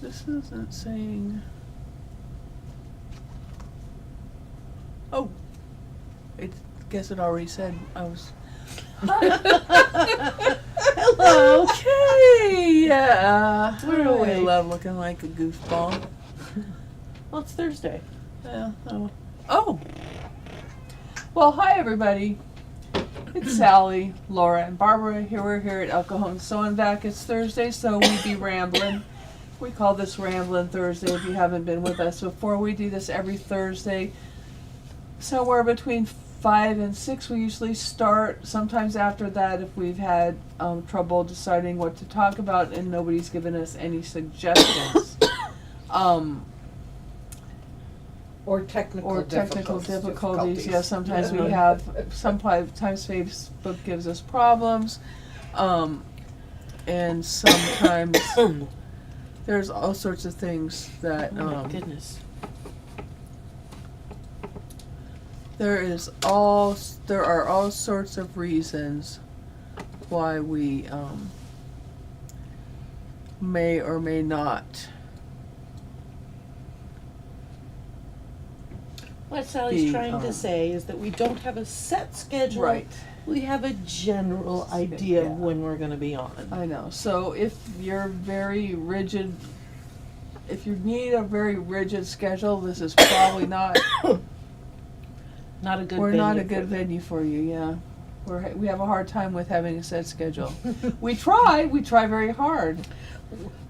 This isn't saying. Oh, I guess it already said I was. Hello. Okay, yeah. We're I awake. love looking like a goofball. Well, it's Thursday. Yeah. Oh. Well, hi everybody. It's Sally, Laura, and Barbara. We're here at El Cajon Sewing Back. It's Thursday, so we be rambling. We call this Ramblin' Thursday if you haven't been with us before. We do this every Thursday. Somewhere between 5 and 6 we usually start. Sometimes after that if we've had trouble deciding what to talk about and nobody's given us any suggestions. Or technical difficulties. Yeah, sometimes we have, sometimes Facebook gives us problems. And sometimes there's all sorts of things that, Oh my goodness. there are all sorts of reasons why we, may or may not What Sally's The, trying to say is that we don't have a set schedule. Right. We have a general idea Yeah. of when we're going to be on. I know. So if you're very rigid, if you need a very rigid schedule, this is probably not. Not a good. We're not a venue good for venue for you. Yeah, we have a hard time with having a set schedule. We try very hard,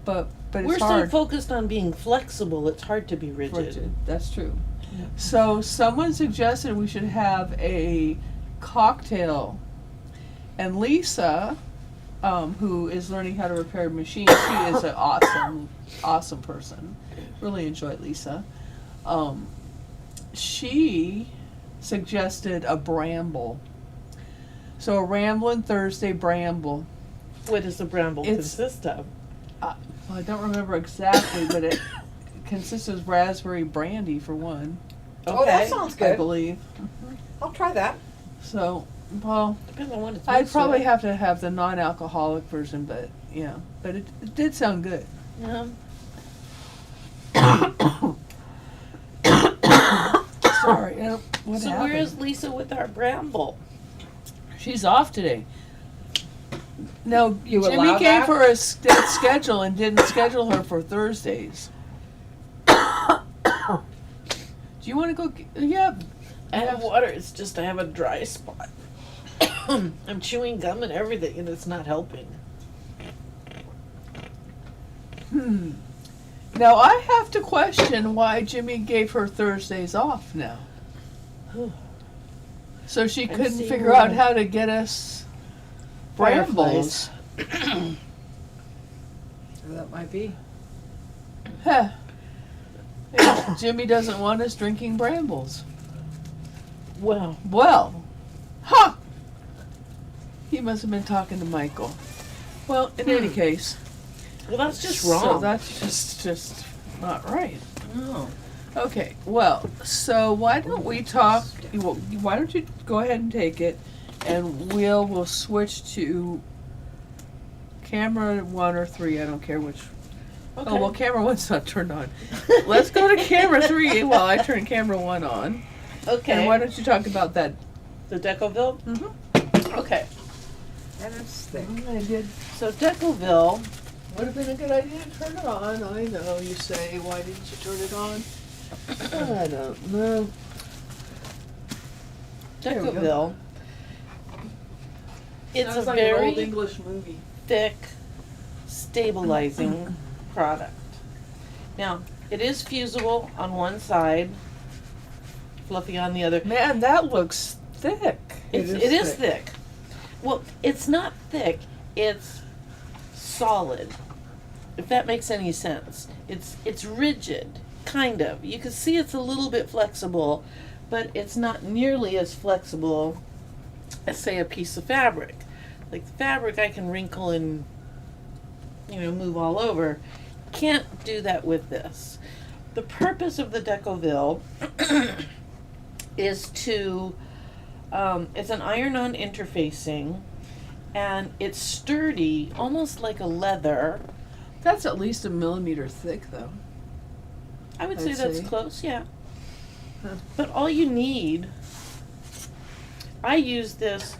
but it's We're so hard. focused on being flexible. It's hard to be rigid. That's true. So someone suggested we should have a cocktail, and Lisa, who is learning how to repair machines, she is an awesome person. Really enjoy Lisa. She suggested a bramble. So a Ramblin' Thursday bramble. What does the bramble consist of? Well, I don't remember exactly, but it consists of raspberry brandy for one. Oh, that sounds I good. believe. I'll try that. So, well, Depends on what it's I'd mixed probably with. have to have the non-alcoholic version, but yeah, but it did sound good. Yeah. Sorry, what So happened? where is Lisa with our bramble? She's off today. No, You Jimmy allow gave that? her a schedule and didn't schedule her for Thursdays. Do you want to go? Yeah. I have water. It's just I have a dry spot. I'm chewing gum and everything, and it's not helping. Now I have to question why Jimmy gave her Thursdays off now. So she I'm couldn't seeing figure out one. how to get us brambles. That might be. Huh. Yeah, Jimmy doesn't want us drinking brambles. Well, Huh! He must have been talking to Michael. Well, in any case. that's just So wrong. that's just not right. No. Okay, well, so why don't we talk, why don't you go ahead and take it, and we'll switch to camera 1 or 3, I don't care which. Okay. Oh, well, camera 1's not turned on. Let's go to camera 3 while I turn camera 1 on. Okay. And why don't you talk about that? The Decovil? Mm-hmm. Okay. And it's thick. I did. So Decovil, Would have been a good idea to turn it on. I know, you say, why didn't you turn it on? I don't know. There we go. Decovil. It's Sounds a like an old very English movie. thick, stabilizing product. Now, it is fusible on one side, fluffy on the other. Man, that looks thick. It is thick. Well, it's not thick. It's solid. If that makes any sense. It's rigid, kind of. You can see it's a little bit flexible, but it's not nearly as flexible as, say, a piece of fabric. Like fabric I can wrinkle and, move all over. Can't do that with this. The purpose of the Decovil is to, it's an iron-on interfacing, and it's sturdy, almost like a leather, That's at least a millimeter thick, though. I would say I'd that's say. close, yeah. Huh. But all you need, I use this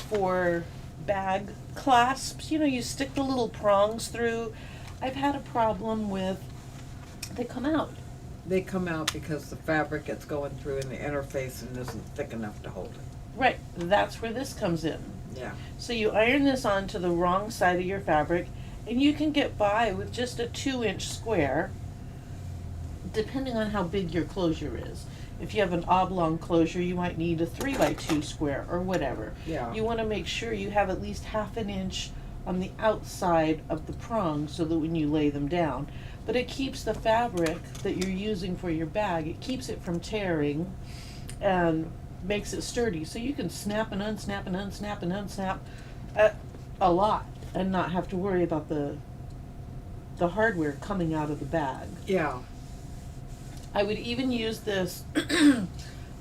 for bag clasps. You know, you stick the little prongs through. I've had a problem with, they come out. They come out because the fabric it's going through in the interface and isn't thick enough to hold it. Right, that's where this comes in. Yeah. So you iron this onto the wrong side of your fabric, and you can get by with just a 2-inch square, depending on how big your closure is. If you have an oblong closure, you might need a 3x2 square or whatever. Yeah. You want to make sure you have at least half an inch on the outside of the prongs so that when you lay them down. But it keeps the fabric that you're using for your bag, it keeps it from tearing and makes it sturdy. So you can snap and unsnap and unsnap and unsnap a lot and not have to worry about the hardware coming out of the bag. Yeah. I would even use this,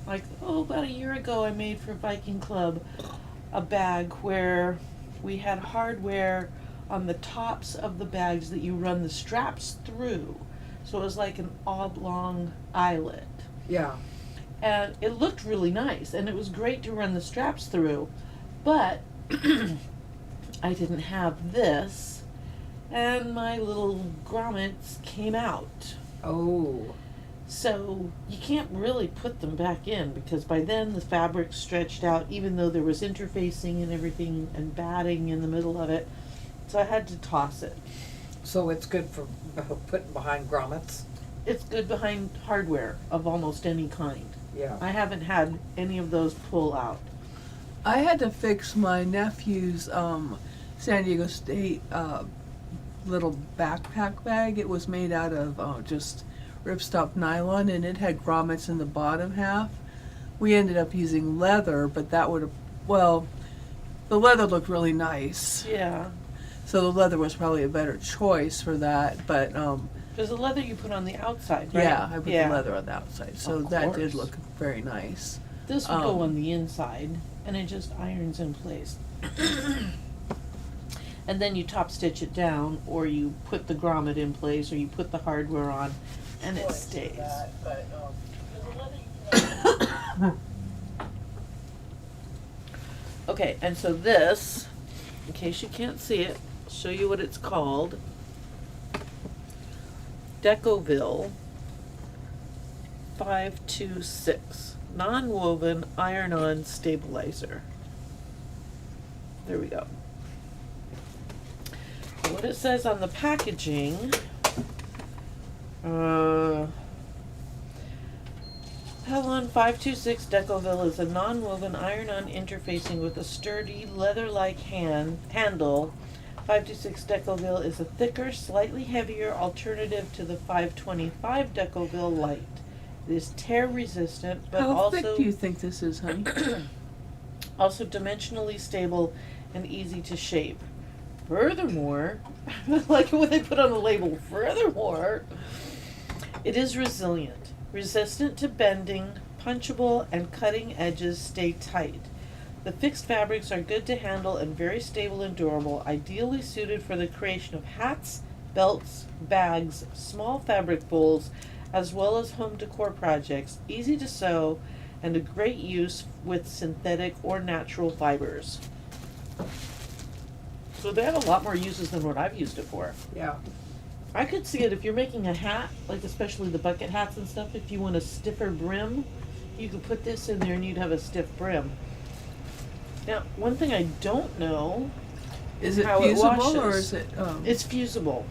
like, about a year ago I made for Viking Club a bag where we had hardware on the tops of the bags that you run the straps through. So it was like an oblong eyelet. Yeah. And it looked really nice, and it was great to run the straps through. But I didn't have this, and my little grommets came out. Oh. So you can't really put them back in because by then the fabric's stretched out, even though there was interfacing and everything and batting in the middle of it. So I had to toss it. So it's good for putting behind grommets? It's good behind hardware of almost any kind. Yeah. I haven't had any of those pull out. I had to fix my nephew's San Diego State little backpack bag. It was made out of just ripstop nylon, and it had grommets in the bottom half. We ended up using leather, but that would have, well, the leather looked really nice. Yeah. So the leather was probably a better choice for that, but There's the leather you put on the outside, right? yeah, I put the leather on the outside, so Of that course. did look very nice. This would go Um, on the inside, and it just irons in place. And then you top stitch it down, or you put the grommet in place, or you put the hardware on, and it stays. Okay, and so this, in case you can't see it, I'll show you what it's called. Decovil 526 non-woven iron-on stabilizer. There we go. What it says on the packaging, Pelon 526 Decovil is a non-woven iron-on interfacing with a sturdy leather-like handle. 526 Decovil is a thicker, slightly heavier alternative to the 525 Decovil Light. It is tear-resistant, but How also thick do you think this is, honey? also dimensionally stable and easy to shape. Furthermore, like what they put on the label, furthermore, it is resilient, resistant to bending, punchable, and cutting edges stay tight. The fixed fabrics are good to handle and very stable and durable, ideally suited for the creation of hats, belts, bags, small fabric bowls, as well as home decor projects, easy to sew, and a great use with synthetic or natural fibers. So they have a lot more uses than what I've used it for. Yeah. I could see it if you're making a hat, like especially the bucket hats and stuff, if you want a stiffer brim, you could put this in there and you'd have a stiff brim. Now, one thing I don't know Is it how it fusible or washes. is it? It's fusible.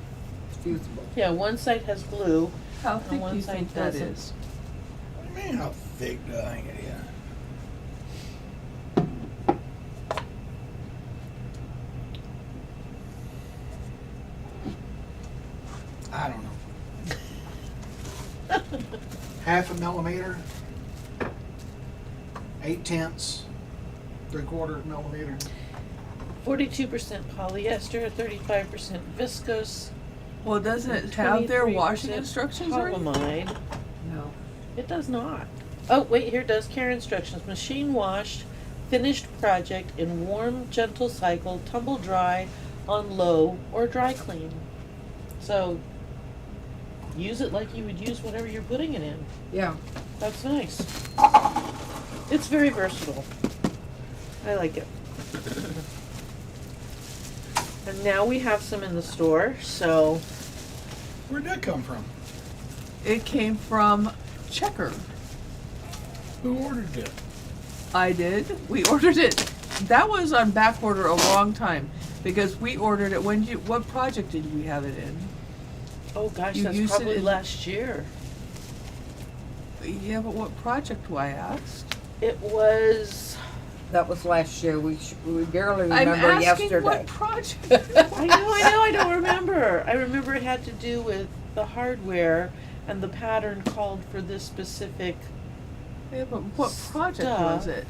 It's fusible. Yeah, one side has glue. How thick do one you side think that doesn't. is? What do you mean, how thick do I think it is? I don't know. Half a millimeter, 8/10, 3/4 millimeter. 42% polyester, 35% viscose, Well, doesn't it have their 23% washing instructions or anything? polyamide. No. It does not. Oh, wait, here it does. Care instructions. Machine washed, finished project in warm, gentle cycle, tumble dry on low or dry clean. So use it like you would use whatever you're putting it in. Yeah. That's nice. It's very versatile. I like it. And now we have some in the store, so Where'd that come from? It came from Checker. Who ordered it? I did. We ordered it. That was on back order a long time because we ordered it. What project did we have it in? oh gosh, You that's used it probably in- last year. Yeah, but what project do I ask? It was That was last year. We barely I'm remember asking yesterday. what project. I know, I don't remember. I remember it had to do with the hardware and the pattern called for this specific. Yeah, but what project was it?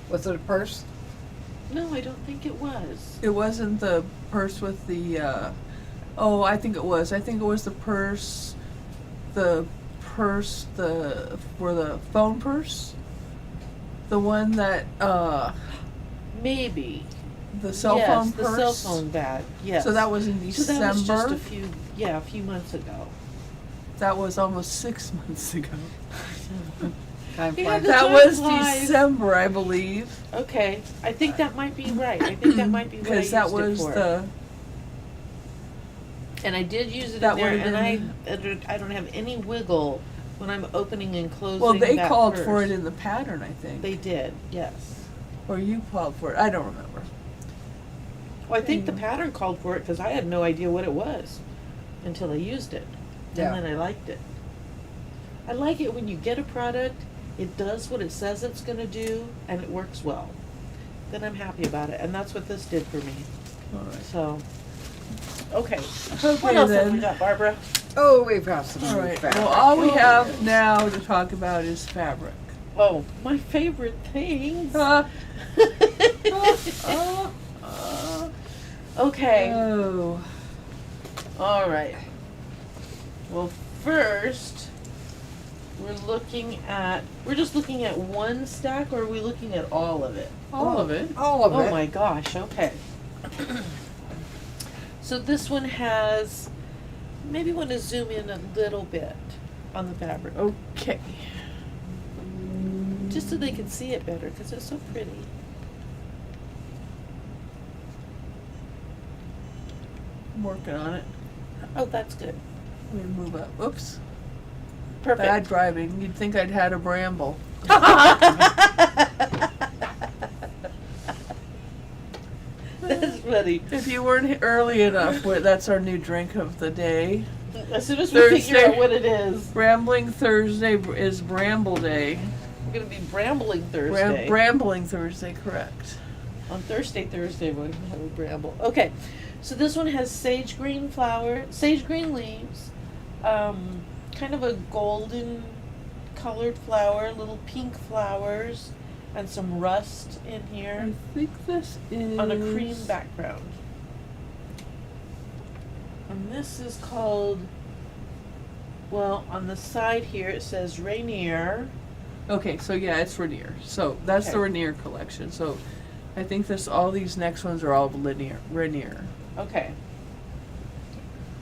Was it a purse? No, I don't think it was. It wasn't the purse with the. Oh, I think it was. I think it was the purse. The purse, for the phone purse. The one that Maybe. the cell yes, phone the purse. cell phone bag. Yes. So that was in So December. that was just a few months ago. That was almost 6 months ago. Time Yeah, flies. the That time was flies. December, I believe, Okay, I think that might be right. I think that might be what I because used that it was for. the. And I did use it That in there, would've and I don't have any wiggle when I'm opening and closing. Well, they that called purse. for it in the pattern, I think. They did, yes. Or you called for it. I don't remember. Well, I think the Anyway. pattern called for it because I had no idea what it was until I used it, Yeah. and then I liked it. I like it when you get a product, it does what it says it's going to do, and it works well. Then I'm happy about it, and that's what this did for me. All right. So, okay. Okay, What else have we then. got, Barbara? Oh, we've got some All new right. fabric. Well, all we have now to talk about is fabric. Oh, my favorite things. Uh, Okay. Oh. All right. Well, first, we're just looking at one stack, or are we looking at all of it? All of it. All of Oh it. my gosh, okay. So this one has, maybe want to zoom in a little bit on the fabric, Okay. just so they can see it better, because it's so pretty. I'm working on it. Oh, that's good. Let me move up. Oops. Perfect. Bad driving. You'd think I'd had a bramble. That's funny. If you weren't early enough, that's our new drink of the day. As soon as we figure Thursday. out what it is, Rambling Thursday is Bramble Day. we're going to be brambling Thursday. Brambling Thursday, correct. On Thursday, we're going to have a bramble. Okay, so this one has sage green leaves, kind of a golden colored flower, little pink flowers, and some rust in I here think this is on a cream background. And this is called, well, on the side here it says Rainier. Okay, so yeah, it's Rainier. So that's the Okay. Rainier collection. So I think all these next ones are all Rainier. Okay.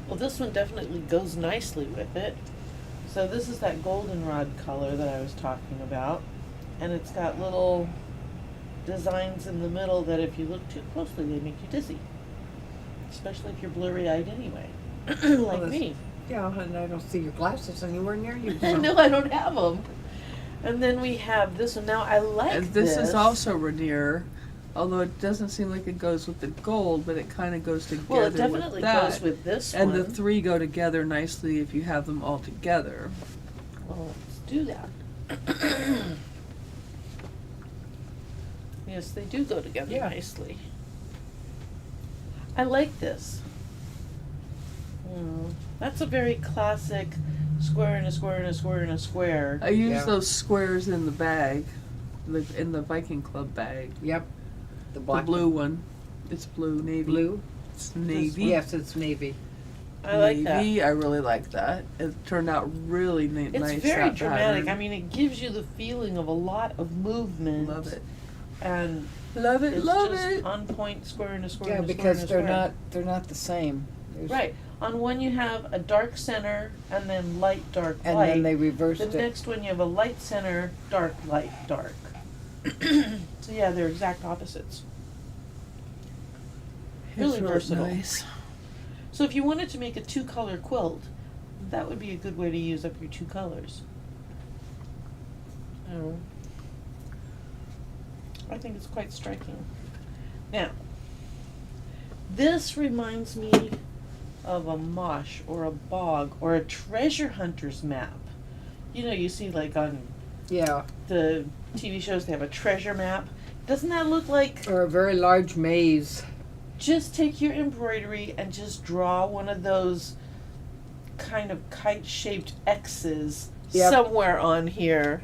Well, this one definitely goes nicely with it. So this is that goldenrod color that I was talking about. And it's got little designs in the middle that if you look too closely, they make you dizzy. Especially if you're blurry-eyed anyway, like that's- me. Yeah, and I don't see your glasses anywhere near you. I so- know I don't have them. And then we have this one. Now, I like And this is also Rainier, although it doesn't seem like it goes with the gold, but it kind of goes together Well, it definitely with that. goes with this And one. the three go together nicely if you have them all together. Well, let's do that. Yes, they do go together Yeah. nicely. I like this. That's a very classic square and a square and a square and a square. I use Yeah. those squares in the bag, in the Viking Club bag. Yep. The black The blue one. It's blue, navy. Blue? It's navy. Yes, it's navy. I like that. Navy, I really like that. It turned out really It's nice. very that dramatic. pattern. I mean, it gives you the feeling of a lot of movement. Love it. And Love it, it's love just it. on point, square and a square Yeah, and a square because and a square. they're not the same. There's- Right. On one you have a dark center and then light, dark, And light. then they reversed The it. next one you have a light center, dark, light, dark. So yeah, they're exact opposites. Really versatile. Nice. So if you wanted to make a 2-color quilt, that would be a good way to use up your 2 colors. I think it's quite striking. Now, this reminds me of a mosh or a bog or a treasure hunter's map. You know, you see like on Yeah, the TV shows they have a treasure map. Doesn't that look like, or a very large maze. just take your embroidery and just draw one of those kind of kite-shaped X's Yep. somewhere on here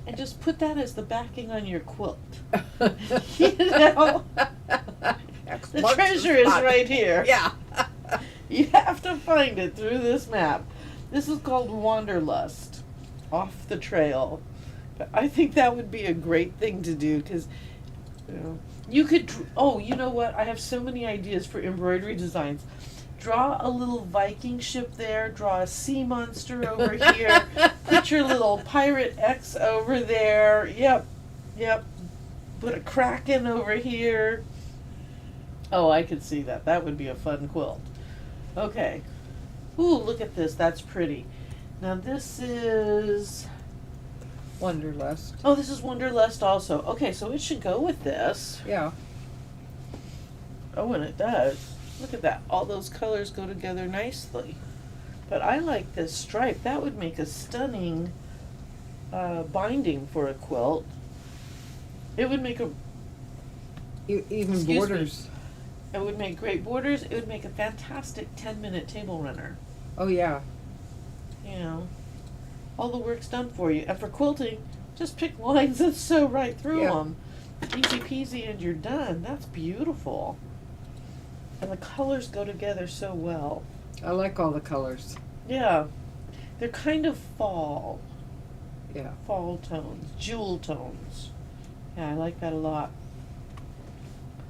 and just put that as the backing on your quilt. You know? The treasure is right here. Yeah. You have to find it through this map. This is called Wanderlust, Off the Trail. But I think that would be a great thing to do because, you know, you could. Oh, you know what? I have so many ideas for embroidery designs. Draw a little Viking ship there. Draw a sea monster over here. Put your little pirate X over there. Yep, yep. Put a kraken over here. Oh, I could see that. That would be a fun quilt. Okay. Ooh, look at this. That's pretty. Now this is... Wanderlust. Oh, this is Wanderlust also. Okay, so it should go with this. Yeah. Oh, and it does. Look at that. All those colors go together nicely. But I like this stripe. That would make a stunning binding for a quilt. It would make a... Even Excuse me. borders. It would make great borders. It would make a fantastic 10-minute table runner. Oh, yeah. You know, all the work's done for you. And for quilting, just pick lines and sew right through Yeah. them. Easy peasy and you're done. That's beautiful. And the colors go together so well. I like all the colors. Yeah. They're kind of fall Yeah. tones, jewel tones. Yeah, I like that a lot.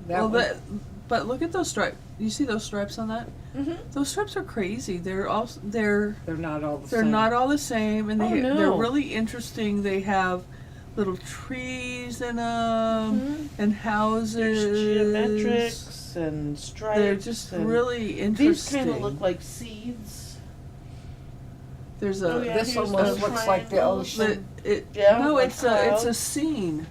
That one- But look at those stripes. You see those stripes on that? Mm-hmm. Those stripes are crazy. They're also they're They're not all the same. not all the same, and Oh, no. they're really interesting. They have little trees in them Mhm. and There's houses. geometrics and stripes. They're just and really these interesting. kind of look like seeds. There's a Oh, yeah, This here's almost the looks like the triangles. ocean. Yeah, no, like it's a clouds. scene.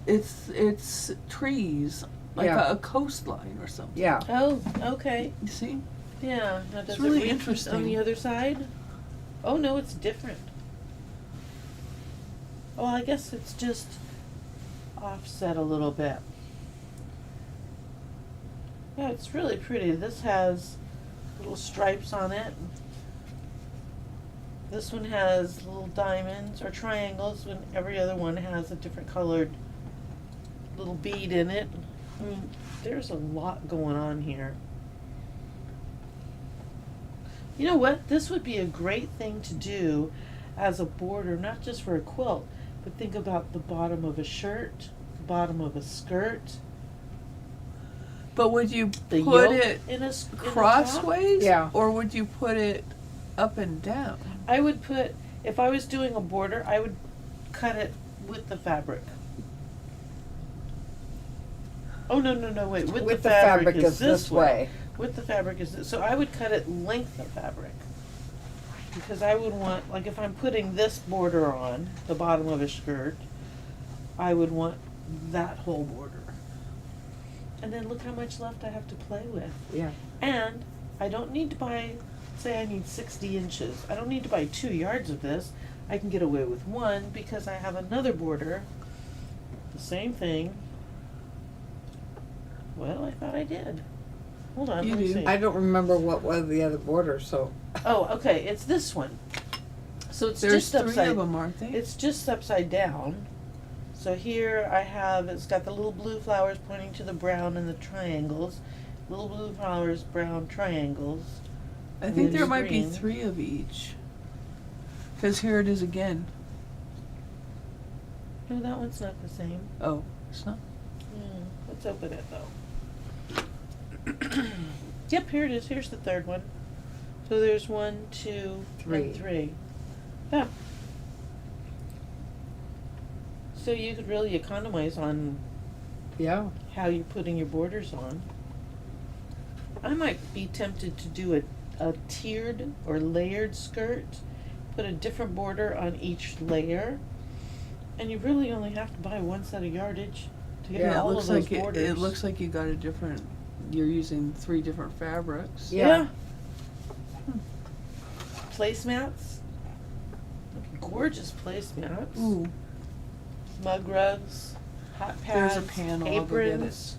It's trees, like Yeah. a coastline or something. Yeah. Oh, okay. You see? Yeah. Now, does really it reach interesting. on the other side? Oh no, it's different. Oh, I guess it's just offset a little bit. Yeah, it's really pretty. This has little stripes on it. This one has little diamonds or triangles, when every other one has a different colored little bead in it. I mean, there's a lot going on here. You know what? This would be a great thing to do as a border, not just for a quilt, but think about the bottom of a shirt, the bottom of a skirt, But would you the put yoke it in a top. crossways? Yeah. Or would you put it up and down? I would put, if I was doing a border, I would cut it with the fabric. Oh, no, wait. With the fabric is this way. With the fabric is this. So I would cut it length of fabric. Because I would want, like if I'm putting this border on, the bottom of a skirt, I would want that whole border. And then look how much left I have to play with. Yeah. And I don't need to buy, say I need 60 inches. I don't need to buy 2 yards of this. I can get away with 1 because I have another border. The same thing. Well, I thought I did. Hold on, You let me do. see. I don't remember what was the other border, so. Oh, okay, it's this one. So it's There's just 3 upside. of them, aren't they? It's just upside down. So here I have, it's got the little blue flowers pointing to the brown and the triangles. Little blue flowers, brown triangles. I and think there there's might be green. 3 of each. Because here it is again. No, that one's not the same. Oh, it's not. Let's open it though. Yep, here it is. Here's the third one. So there's 1, 2, Three. and 3. Yeah. So you could really economize on Yeah. how you're putting your borders on. I might be tempted to do a tiered or layered skirt, put a different border on each layer, and you really only have to buy one set of yardage to get Yeah, it all looks of those like it borders. looks like you got a different. You're using 3 different fabrics. Yeah. Placemats. Gorgeous placemats. Ooh, Mug rugs, hot pads, There's a panel, I'll go get it. aprons.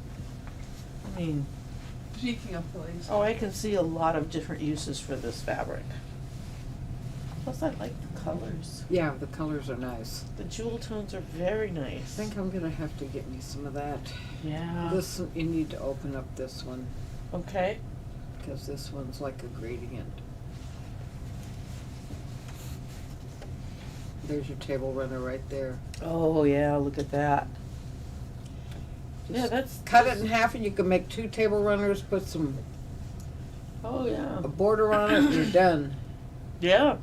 I mean, speaking of place. oh, I can see a lot of different uses for this fabric. Plus, I like the colors. Yeah, the colors are nice. The jewel tones are very I nice. think I'm gonna have to get me some of that. Yeah. This, you need to open up this one, Okay. because this one's like a gradient. There's your table runner right there. Oh yeah, look at that. Yeah, Just that's Cut it in half and you can make 2 table runners, put some, Oh yeah. a border on it, and you're done. Yeah.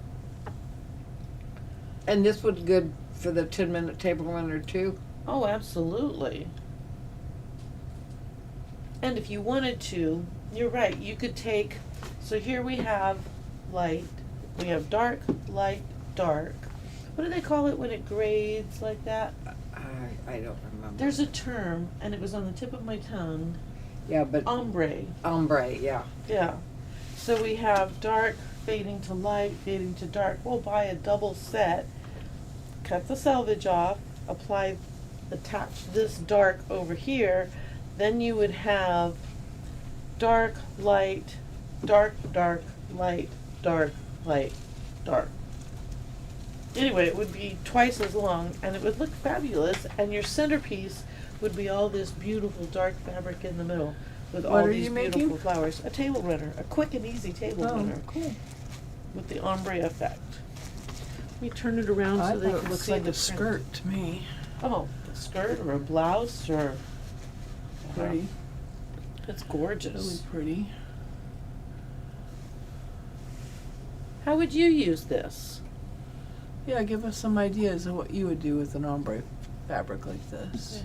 And this would good for the 10-minute table runner too. Oh, absolutely. And if you wanted to, you're right, you could take, so here we have light, we have dark, light, dark. What do they call it when it grades like that? I don't remember. There's a term, and it was on the tip of my tongue, Yeah, but ombre. ombre, yeah. Yeah. So we have dark fading to light, fading to dark. We'll buy a double set, cut the selvage off, attach this dark over here. Then you would have dark, light, dark, dark, light, dark, light, dark. Anyway, it would be twice as long and it would look fabulous, and your centerpiece would be all this beautiful dark fabric in the middle with What all are these you beautiful making? flowers. A table runner, a quick and easy table Oh, runner cool. with the ombre effect. Let me turn it around I so they thought can it looks see like the a skirt to me. Oh, a skirt or a blouse or Pretty. It's Really gorgeous. pretty. How would you use this? Yeah, give us some ideas of what you would do with an ombre fabric like this.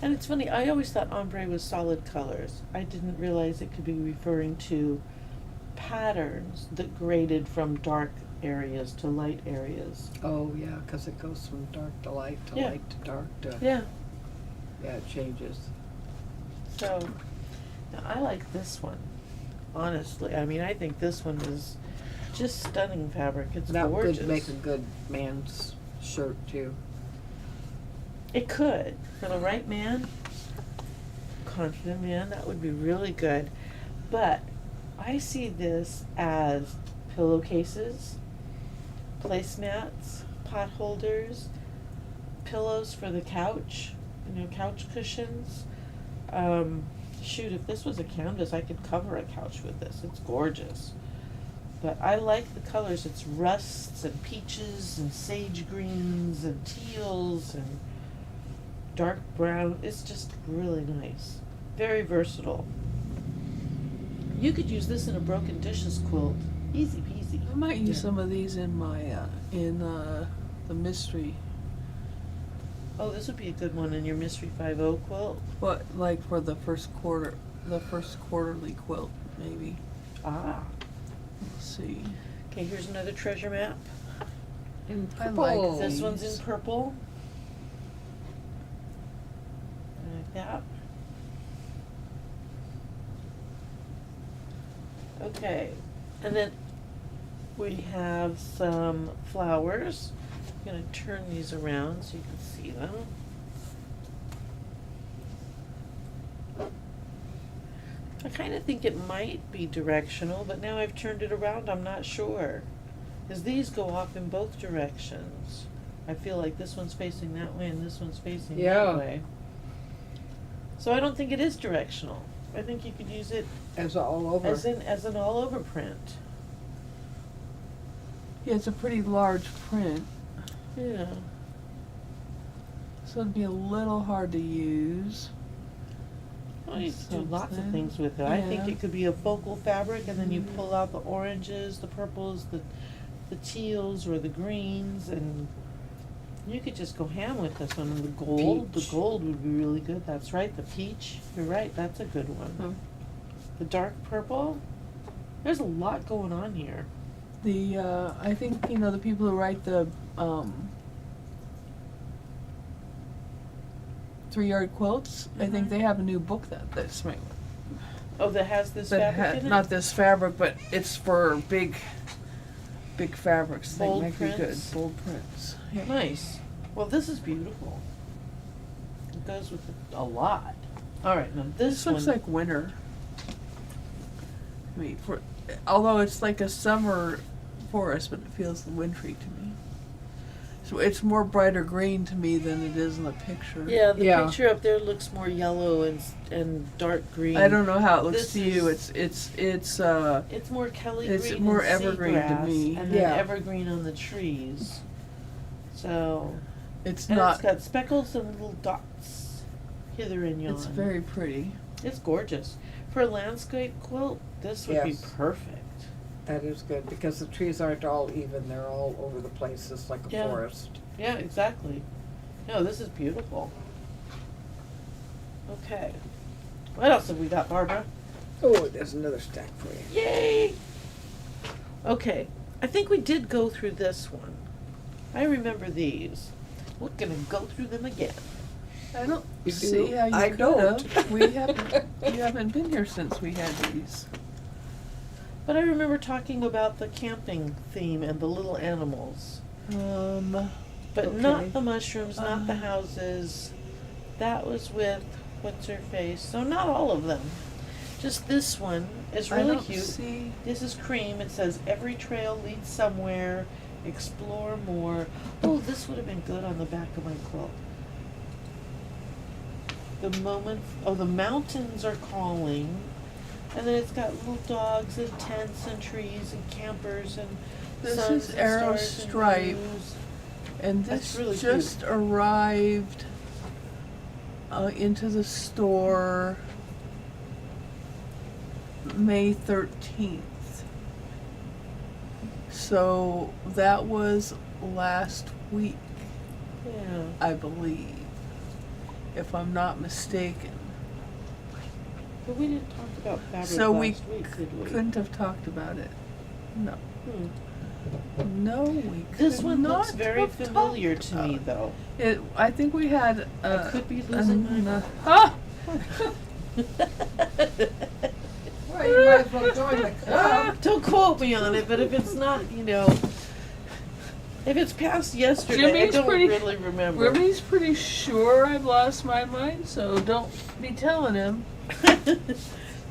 And it's funny, I always thought ombre was solid colors. I didn't realize it could be referring to patterns that graded from dark areas to light areas. Oh, yeah, because it goes from dark to light to Yeah. light to dark to, Yeah. yeah, it changes. So, now I like this one. Honestly, I mean, I think this one is just stunning fabric. It's That gorgeous. would make a good man's shirt too. It could. For the right man, confident man, that would be really good. But I see this as pillowcases, placemats, pot holders, pillows for the couch, couch cushions. Shoot, if this was a canvas, I could cover a couch with this. It's gorgeous. But I like the colors. It's rusts and peaches and sage greens and teals and dark brown. It's just really nice. Very versatile. You could use this in a broken dishes quilt. Easy peasy. I might use Yeah. some of these in my the mystery. Oh, this would be a good one in your Mystery 5-0 quilt. What, like for the first quarterly quilt, maybe. Ah. Let's see. Okay, here's another treasure map. In I purple. like This one's These. in purple. Like that. Okay, and then we have some flowers. I'm gonna turn these around so you can see them. I kind of think it might be directional, but now I've turned it around, I'm not sure. Because these go off in both directions. I feel like this one's facing that way and this one's facing Yeah. that way. So I don't think it is directional. I think you could use it As all over. as an all over print. Yeah, it's a pretty large print, Yeah. so it'd be a little hard to use. Oh, you can do lots of Something. things with it. I think Yeah. it could be a focal fabric, and then you pull out the oranges, the purples, the teals, or the greens, and you could just go ham with this one. And the gold, Peach. the gold would be really good. That's right. The peach. You're right. That's a good one. Hmm. The dark purple. There's a lot going on here. The I think the people who write the 3-yard quilts. I think Mhm. they have a new book that's right. Oh, that has this That fabric in it. not this fabric, but it's for big fabrics. They Bold might be good. prints. Bold prints. Yeah. Nice. Well, this is beautiful. It goes with it a lot. All right, now This looks one. like winter. I mean, although it's like a summer forest, but it feels wintry to me. So it's more brighter green to me than it is in the picture. Yeah, the Yeah. picture up there looks more yellow and dark green. I don't know how it looks This to you. is- It's more Kelly It's green. more and evergreen to seagrass, me. And then Yeah. evergreen on the trees. So it's and not. it's got speckles and little dots hither and yon. It's very pretty. It's gorgeous. For a landscape quilt, this would be Yes. perfect. That is good, because the trees aren't all even, they're all over the place, it's like a Yeah. forest. Yeah, exactly. No, this is beautiful. Okay. What else have we got, Barbara? Oh, there's another stack for you. Yay! Okay, I think we did go through this one. I remember these. We're gonna go through them again. I don't You see do? how you I could don't. have. We haven't. You haven't been here since we had these. But I remember talking about the camping theme and the little animals. But Okay. not the mushrooms, not the Uh. houses. That was with what's her face. So not all of them. Just this one is I really don't cute. see. This is cream. It says every trail leads somewhere. Explore more. Oh, this would have been good on the back of my quilt. The mountains are calling. And then it's got little dogs and tents and trees and campers and This suns is and Arrow stars and Stripe. moons. And That's this really just arrived into the store May 13th. So that was last week, Yeah. I believe, if I'm not mistaken. But we didn't talk about fabric So we last week, did we? couldn't have talked about it. No. Hmm. No, we could This one looks not very have familiar talked to about me, it. though. I think we had. I could be losing my mind. Ah! Well, you might as well join the club. Don't quote me on it, but if it's not, if it's past yesterday, I Jimmy's don't pretty- really remember. Remy's pretty sure I've lost my mind, so don't be telling him that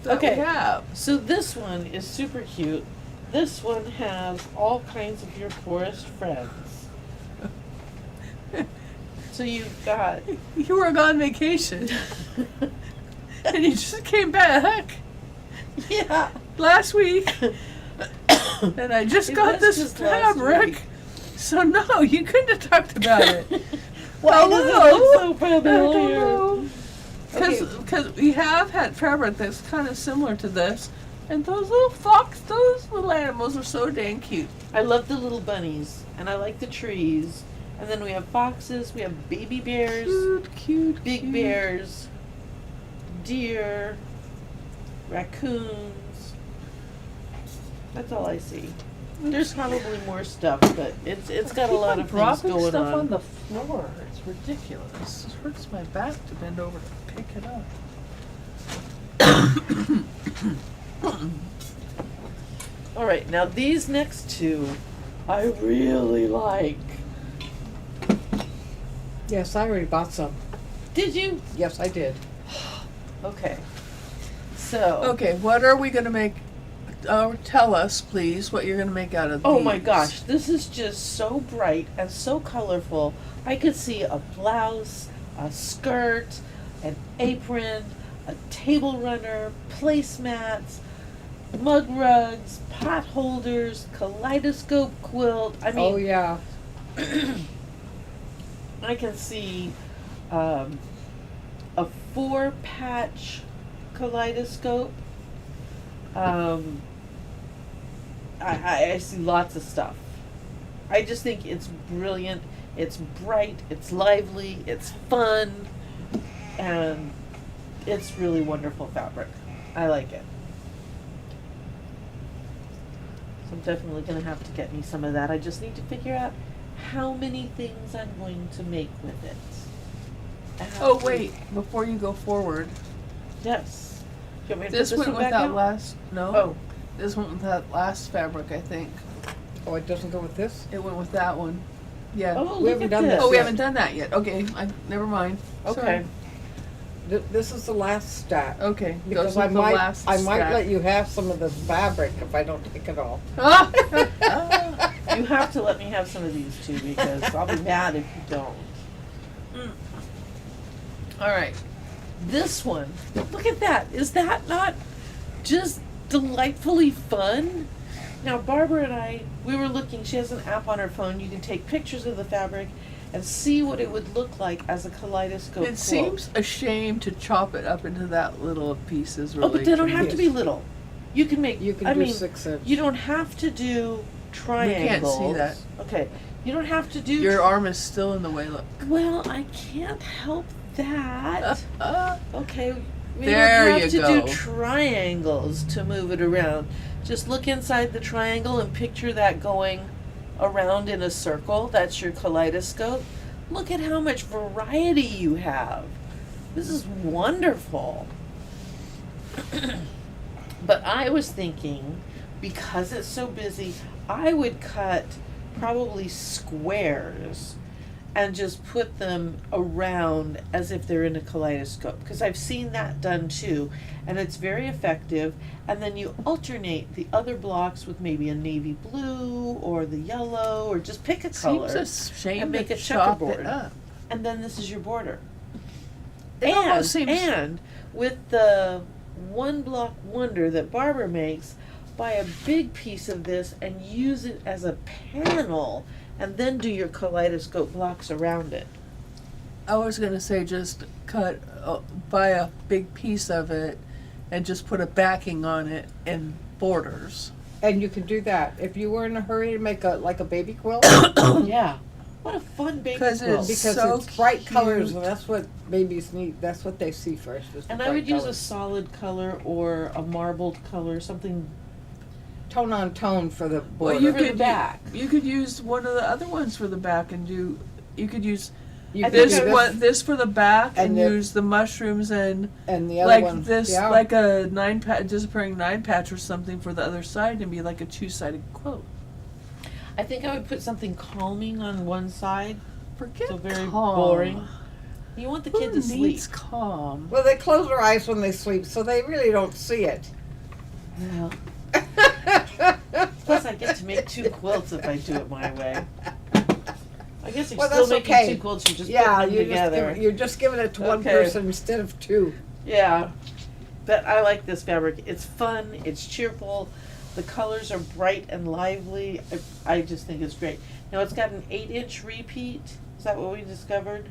Okay. we have. So this one is super cute. This one has all kinds of your forest friends. So you've got You were on vacation, and you just came back yeah. last week, and I just It got was this just last fabric. week. So no, you couldn't have talked about it. Why does it look so familiar? know. Okay. Because we have had fabric that's kind of similar to this, and those little animals are so dang cute. I love the little bunnies, and I like the trees. And then we have foxes, we have baby bears, Cute, big cute. bears, deer, raccoons. That's all I see. There's probably more stuff, but it's got a lot of things dropping going stuff on on. the floor. It's ridiculous. It hurts my back to bend over to pick it up. All right, now these next two, I really like. Yes, I already bought some. Did you? Yes, I did. Okay. So. Okay, what are we gonna make? Tell us, please, what you're gonna make out of Oh these. my gosh, this is just so bright and so colorful. I could see a blouse, a skirt, an apron, a table runner, placemats, mug rugs, pot holders, kaleidoscope quilt. I Oh, mean, yeah. I can see a 4-patch kaleidoscope. I see lots of stuff. I just think it's brilliant. It's bright. It's lively. It's fun, and it's really wonderful fabric. I like it. So I'm definitely gonna have to get me some of that. I just need to figure out how many things I'm going to make with it. I have Oh to- wait, before you go forward, Yes. Do you want me to this put went one with back that out? last. No. Oh. This went with that last fabric, I think. Oh, it doesn't go with this? It went with that one. Yeah. Oh, We look haven't at done this. this Oh, we yet. haven't done that yet. Okay, never mind. Okay. Sorry. This is the last stack. Okay. Because goes I with the might, last I might stack. let you have some of this fabric if I don't take it all. Ah! You have to let me have some of these too, because I'll be mad if you don't. All right. This one, look at that. Is that not just delightfully fun? Now, Barbara and I, we were looking, she has an app on her phone. You can take pictures of the fabric and see what it would look like as a kaleidoscope It quilt. seems a shame to chop it up into that little pieces. Oh, Really. but they don't to have me. to be little. You can make, You can I do mean, 6 inch. you don't have to do triangles. see that. Okay. You don't have to do Your arm is still in the way. Look. Well, I can't help that. Okay, we There don't have you to go. do triangles to move it around. Just look inside the triangle and picture that going around in a circle. That's your kaleidoscope. Look at how much variety you have. This is wonderful. But I was thinking, because it's so busy, I would cut probably squares and just put them around as if they're in a kaleidoscope, because I've seen that done too, and it's very effective. And then you alternate the other blocks with maybe a navy blue or the yellow, or just pick a color, Seems a shame and make to a chop checkerboard. it up. and then this is your border. It almost seems- And with the one block wonder that Barbara makes, buy a big piece of this and use it as a panel, and then do your kaleidoscope blocks around it. I was gonna say just buy a big piece of it, and just put a backing on it and borders. And you can do that. If you were in a hurry to make a baby quilt, Yeah. What a fun baby 'Cause quilt. it's because so it's bright colors, cute. and that's what babies need. That's what they see first. Is the And I bright would use a colors. solid color or a marbled color, something. Tone on tone for the border. Well, you For the could back. You could use one of the other ones for the back and do. You could use You I can this do think one, this for the back, and, and the- use the mushrooms and and the other like one. this, yeah. like a disappearing 9-patch or something for the other side, and be like a 2-sided quilt. I think I would put something calming on one side. Forget So very calm. boring. You want the Who kid to sleep. needs calm? Well, they close their eyes when they sleep, so they really don't see it. Well, plus I get to make 2 quilts if I do it my way. I guess you're Well, still that's making okay. 2 quilts, you're just Yeah, putting them you're together. you're just giving it to one Okay. person instead of 2. Yeah, but I like this fabric. It's fun, it's cheerful, the colors are bright and lively. I just think it's great. Now it's got an 8-inch repeat. Is that what we discovered?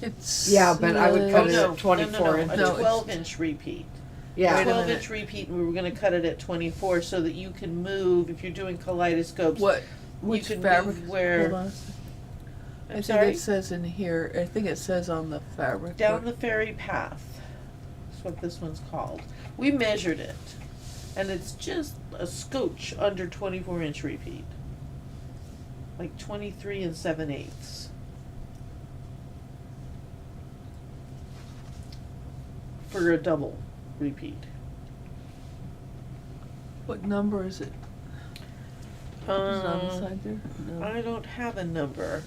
It's Yeah, but I would cut it no, at 24 no, inches. a No, it's- 12-inch repeat. Yeah. Wait a 12-inch repeat, and we were going to cut it at 24 so that you can move if you're doing kaleidoscopes. What? Which can fabric? move where- Hold on a second. I I'm think sorry? it says in here. I think it says on the fabric. Down the fairy path. That's what this one's called. We measured it, and it's just a scotch under 24-inch repeat. Like 23 7/8. For a double repeat. What number is it? Is it on the side there? No. I don't have a number.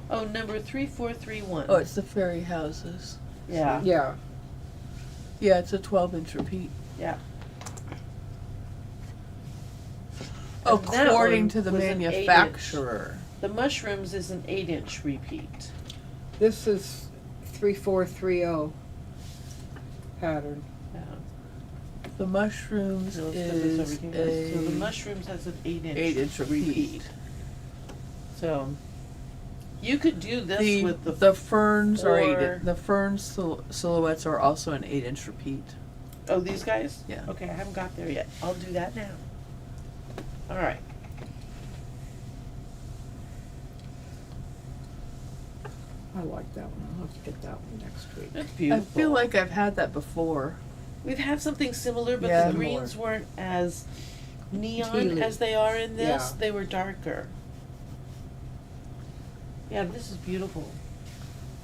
Oh, number 3431. Oh, it's the fairy houses. yeah. Yeah. Yeah, it's a 12-inch repeat. Yeah. And that According one to the was an 8-inch. manufacturer. The mushrooms is an 8-inch repeat. This is 3430 pattern. Yeah. The mushrooms So let's put this is over here. So the a mushrooms has an 8-inch 8-inch repeat. So you could do this with The ferns are or- 8. The fern silhouettes are also an 8-inch repeat. Oh, these guys? Yeah. Okay, I haven't got there yet. I'll do that now. All right. I like that one. I'll have to get that one next week. That's I beautiful. feel like I've had that before. We've had something similar, but Yeah. the greens weren't as neon Tealy. as they are in this. Yeah. They were darker. Yeah, this is beautiful.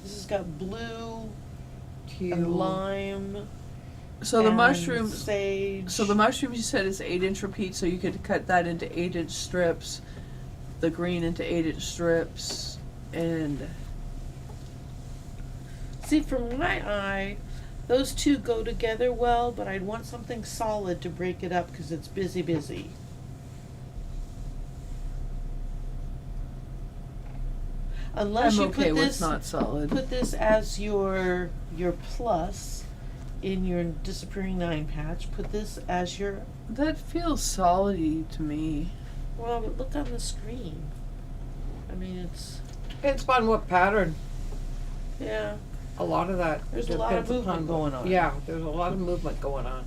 This has got blue Teal. and lime. So the and mushrooms. sage. So the mushrooms you said is 8-inch repeat, so you could cut that into 8-inch strips, the green into 8-inch strips, and See, from my eye, those two go together well, but I'd want something solid to break it up because it's busy. Unless I'm you okay put with this not solid. put this as your plus in your disappearing 9 patch. Put this as your That feels solidy to me. well, but look on the screen. I mean, it's Depends upon what pattern. yeah. A lot of that. There's a lot of depends upon movement what- going on. Yeah, there's a lot of movement going on.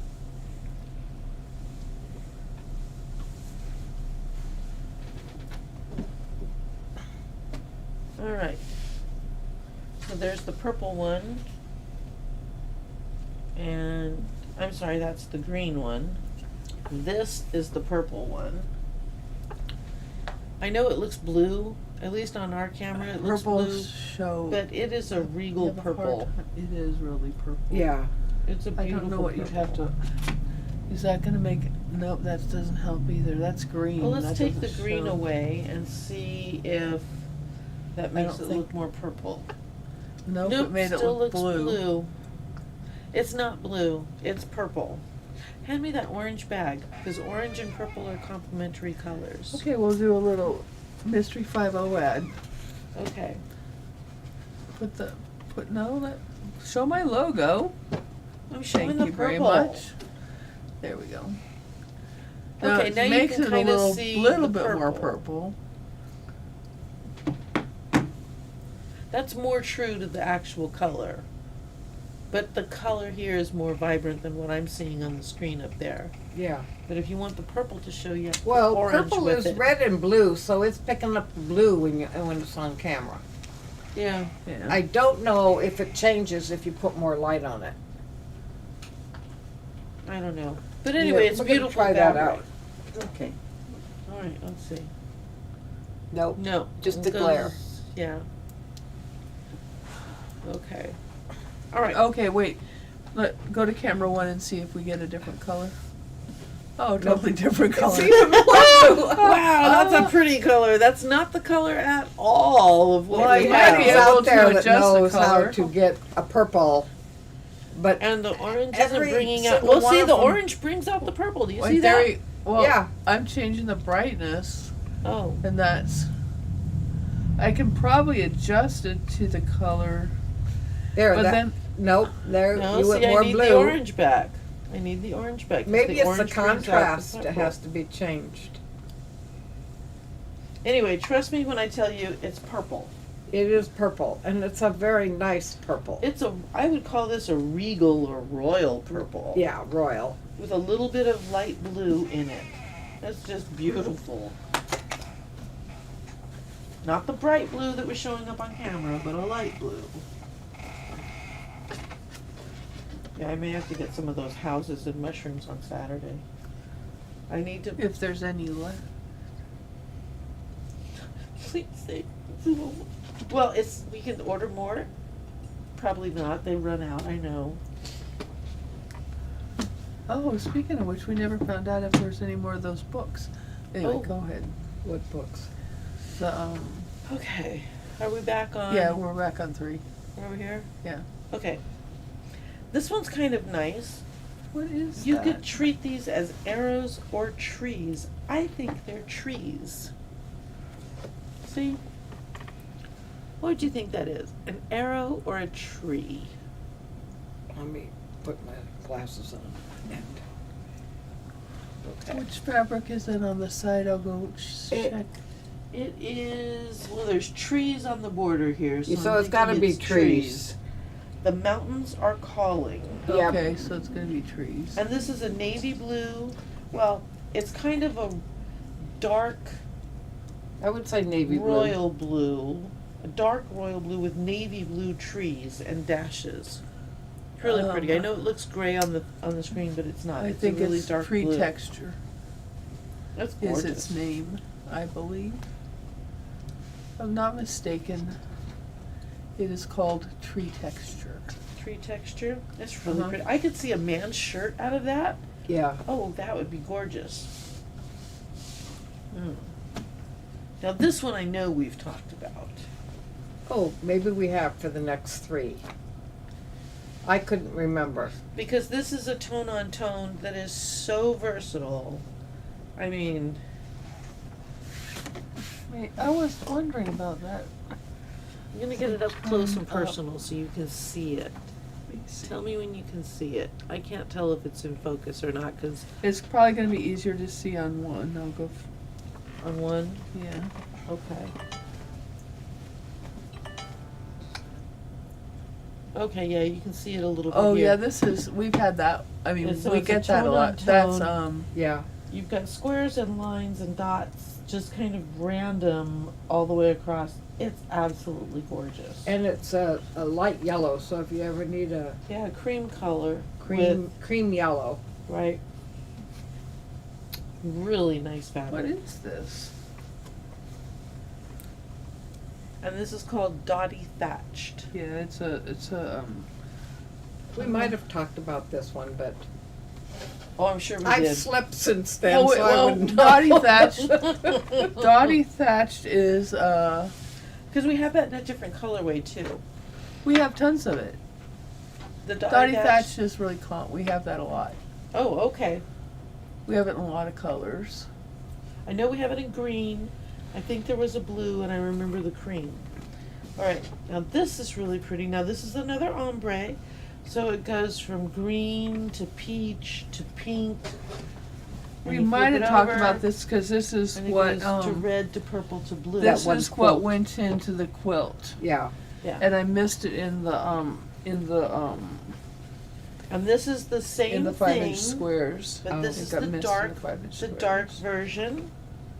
All right. So there's the purple one. And I'm sorry, that's the green one. This is the purple one. I know it looks blue, at least on our camera it looks blue, Purples show. but it is a you regal have a hard purple. time- It is really purple. Yeah. It's a I beautiful don't know what you'd have to. Is that gonna make? Nope, that doesn't help either. That's green. Well, let's That take the doesn't green show. away and see if that makes don't it think- look more purple. Nope, Nope, it made it still look looks blue. blue. It's not blue, it's purple. Hand me that orange bag, because orange and purple are complementary colors. Okay, we'll do a little mystery 50 ad. Okay. Show my logo. I'm showing Thank the you purple. very much. There we go. Okay, it now you makes can it a kinda little, see little the bit more purple. purple. That's more true to the actual color. But the color here is more vibrant than what I'm seeing on the screen up there. Yeah. But if you want the purple to show you, Well, orange purple with is it. red and blue, so it's picking up the blue when it's on camera. Yeah. Yeah. I don't know if it changes if you put more light on it. I don't know. But anyway, Yeah, it's we're gonna beautiful try that fabric. out. Okay. All right, let's see. Nope. No. Just the it goes- glare. Yeah. Okay. All right. Okay, wait. Go to camera 1 and see if we get a different color. Oh, totally different color. It's even more blue. Wow, that's a pretty color. That's not the color at all of what Well, we I might have. be Who's able out to there that adjust the knows how color. to get a purple, but And the orange Every isn't bringing out. single Well, one see, of the them- orange brings out the purple. Do you see Wait, that? well, yeah, I'm changing the brightness, Oh, and that's. I can probably adjust it to the color, there. but that, then nope, there no. you went See, I more need blue. the orange back. I need the orange back. 'cause Maybe it's the orange brings out the contrast that purple. has to be changed. Anyway, trust me when I tell you it's purple. It is purple, and it's a very nice purple. I would call this a regal or royal purple. Yeah, royal. With a little bit of light blue in it. That's just beautiful. Not the bright blue that was showing up on camera, but a light blue. Yeah, I may have to get some of those houses and mushrooms on Saturday. I need to. if there's any left. Please say. Well, we can order more. Probably not. They run out. I know. Oh, speaking of which, we never found out if there's any more of those books. Anyway, Oh. go ahead. What books? The Okay. Are we back on? yeah, we're back on 3. Over here. Yeah. Okay. This one's kind of nice. What is You that? could treat these as arrows or trees. I think they're trees. See? What would you think that is? An arrow or a tree? Let me put my glasses on. Okay. Which fabric is it on the side? I'll go check. It is, well, there's trees on the border here. So So I'm it's gotta thinking be trees. The mountains are calling. Yeah. Okay, so it's gonna be trees. And this is a navy blue. Well, it's kind of a dark I would say navy blue. royal blue. A dark royal blue with navy blue trees and dashes. It's really pretty. I know it looks gray on the screen, but it's not. I It's think a really it's dark Tree blue. Texture That's is gorgeous. its name, I believe. If I'm not mistaken, it is called Tree Texture. Tree texture. It's really Uh-huh. pretty. I could see a man's shirt out of that. Yeah. Oh, that would be gorgeous. Mm. Now this one I know we've talked about. Oh, maybe we have for the next 3. I couldn't remember. Because this is a tone on tone that is so versatile. I mean, Wait, I was wondering about that. I'm gonna get it up close and personal so you can see it. Let me see. Tell me when you can see it. I can't tell if it's in focus or not because It's probably gonna be easier to see on one. I'll go. on one, Yeah. okay. Okay, yeah, you can see it a little bit Oh here. yeah, this is. We've had that. I mean, And so we it's a get that a tone lot. on That's tone. Yeah. You've got squares and lines and dots, just kind of random all the way across. It's absolutely gorgeous. And it's a light yellow, so if you ever need a Yeah, cream color. cream yellow. Right. Really nice fabric. What is this? And this is called Dotty Thatched. Yeah, it's a. We might have talked about this one, but Oh, I'm sure we I've did. slept since then, Oh, so I well, wouldn't know. Dotty Thatched. Dotty Thatched is. Because we have that in a different colorway too. We have tons of it. The Dotty Thatched is really we have that a lot. Oh, okay. We have it in a lot of colors. I know we have it in green. I think there was a blue, and I remember the cream. All right, now this is really pretty. Now this is another ombre, so it goes from green to peach to pink. We And you might flip have it talked over, about this because this is and it what goes to red to purple to blue. That this one's is what quilt. went into the quilt, Yeah. Yeah. and I missed it in the And this is the same in the thing, 5-inch squares. but Oh. this It is got the missed in dark, the 5-inch the squares. dark version.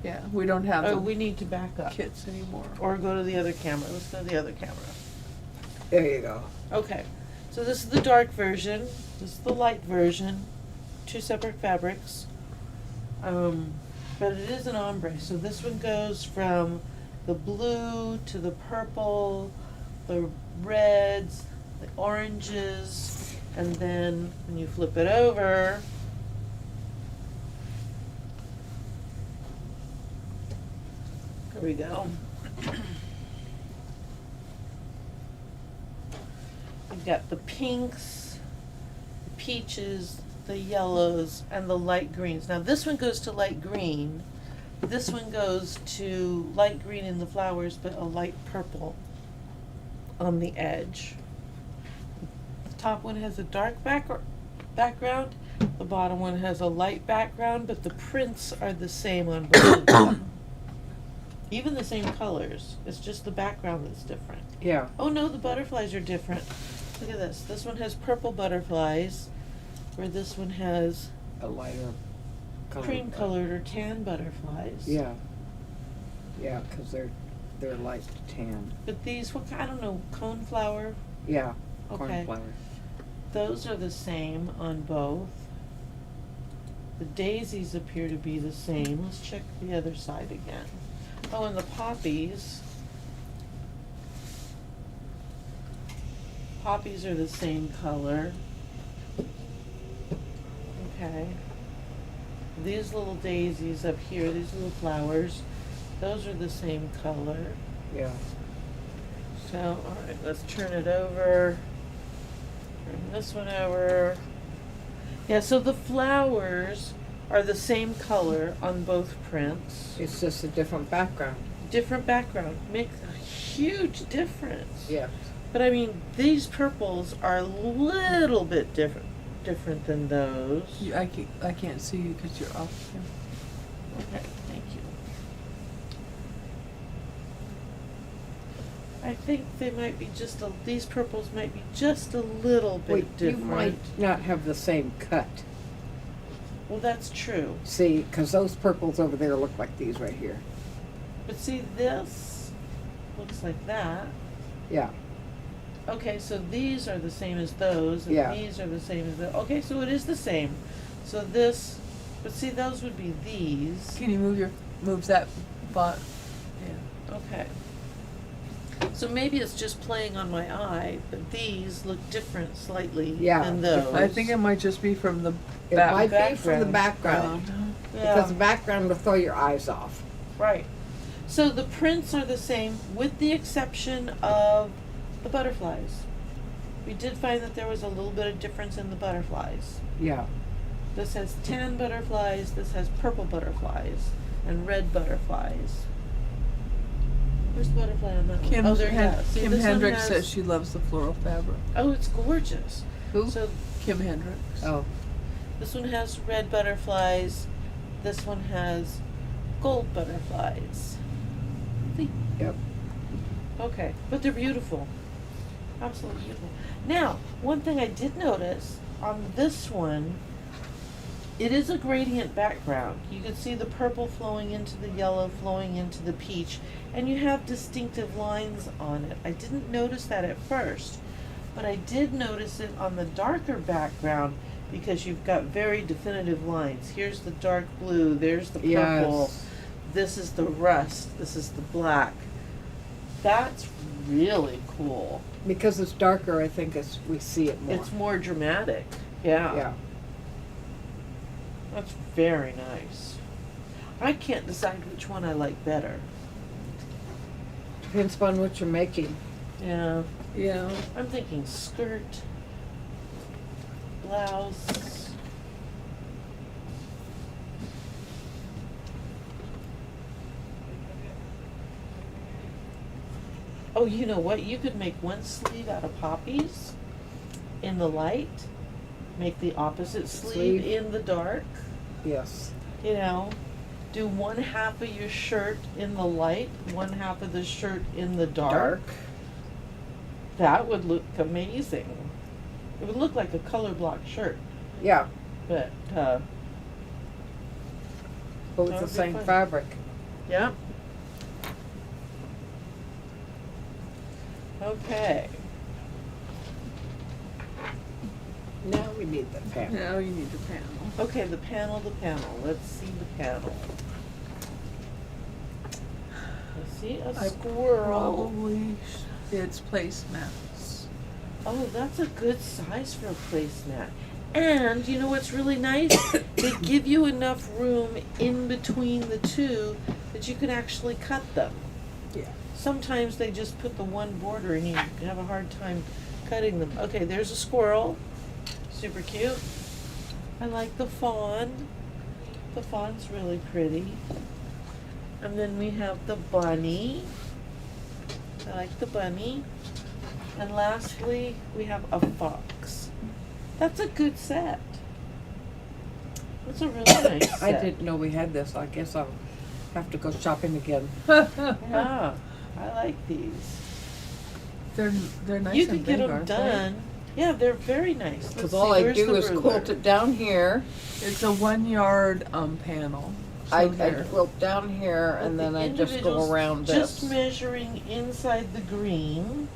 Yeah, we don't have Oh, the we need to back up. kits anymore. Or go to the other camera. Let's go to the other camera. There you go. Okay, so this is the dark version. This is the light version. 2 separate fabrics. But it is an ombre. So this one goes from the blue to the purple, the reds, the oranges, and then when you flip it over, there we go. We've got the pinks, the peaches, the yellows, and the light greens. Now this one goes to light green. This one goes to light green in the flowers, but a light purple on the edge. The top one has a dark background. The bottom one has a light background, but the prints are the same on both of them. Even the same colors. It's just the background that's different. Yeah. Oh no, the butterflies are different. Look at this. This one has purple butterflies, where this one has A lighter color. cream colored or tan butterflies. Yeah. Yeah, because they're light tan. But these, I don't know, coneflower? Yeah. Okay. Cornflower. Those are the same on both. The daisies appear to be the same. Let's check the other side again. Oh, and the poppies. Poppies are the same color. Okay. These little daisies up here, these little flowers, those are the same color. Yeah. So, alright, let's turn it over. Turn this one over. Yeah, so the flowers are the same color on both prints. It's just a different background. Different background. Makes a huge difference. Yeah. But I mean, these purples are a little bit different than those. I can't see you because you're off. Okay, thank you. I think they might be these purples might be just a little bit Wait, you different. might not have the same cut. Well, that's true. See, because those purples over there look like these right here. But see, this looks like that. Yeah. Okay, so these are the same as those, and Yeah. these are the same as those. Okay, so it is the same. So this, but see, those would be these. Can you move that font? Yeah. Okay. So maybe it's just playing on my eye, but these look different slightly Yeah, than those. I think it might just be from the It back. might be from the background. background. Yeah. Because the background will throw your eyes off. Right. So the prints are the same with the exception of the butterflies. We did find that there was a little bit of difference in the butterflies. Yeah. This has tan butterflies, this has purple butterflies, and red butterflies. Where's the butterfly on that one? Kim, Oh, there you go. See, Kim this one Hendricks has- says she loves the floral fabric. Oh, it's gorgeous. Who? So Kim Hendricks. Oh. this one has red butterflies. This one has gold butterflies. See? Yep. Okay, but they're beautiful. Absolutely beautiful. Now, one thing I did notice on this one, it is a gradient background. You can see the purple flowing into the yellow, flowing into the peach, and you have distinctive lines on it. I didn't notice that at first, but I did notice it on the darker background because you've got very definitive lines. Here's the dark blue, there's the purple, Yes. this is the rust, this is the black. That's really cool. Because it's darker, I think we see it more. It's more dramatic. Yeah. Yeah. That's very nice. I can't decide which one I like better. Depends upon what you're making. Yeah. Yeah. I'm thinking skirt, blouse. Oh, you know what? You could make one sleeve out of poppies in the light, make the opposite sleeve Sleeve. in the dark. Yes. You know, do one half of your shirt in the light, one half of the shirt in the dark. That would look amazing. It would look like a color block shirt, Yeah. but But with That the would be same fun. fabric. yeah. Okay. Now we need the panel. Now you need the panel. Okay, the panel. Let's see the panel. I see a I squirrel. Probably it's placemats. Oh, that's a good size for a placemat. And you know what's really nice? They give you enough room in between the two that you can actually cut them. Yeah. Sometimes they just put the one border and you have a hard time cutting them. Okay, there's a squirrel. Super cute. I like the fawn. The fawn's really pretty. And then we have the bunny. I like the bunny. And lastly, we have a fox. That's a good set. That's a really nice set. I didn't know we had this. I guess I'll have to go shopping again. Yeah, I like these. They're nice You and can get big, them aren't they? done. Yeah, they're very nice. Because Let's all see, I where's do the is ruler? quilt it down here. It's a 1 yard panel. So I there. quilt down here But and the then I just individual's go around just this. measuring inside the green.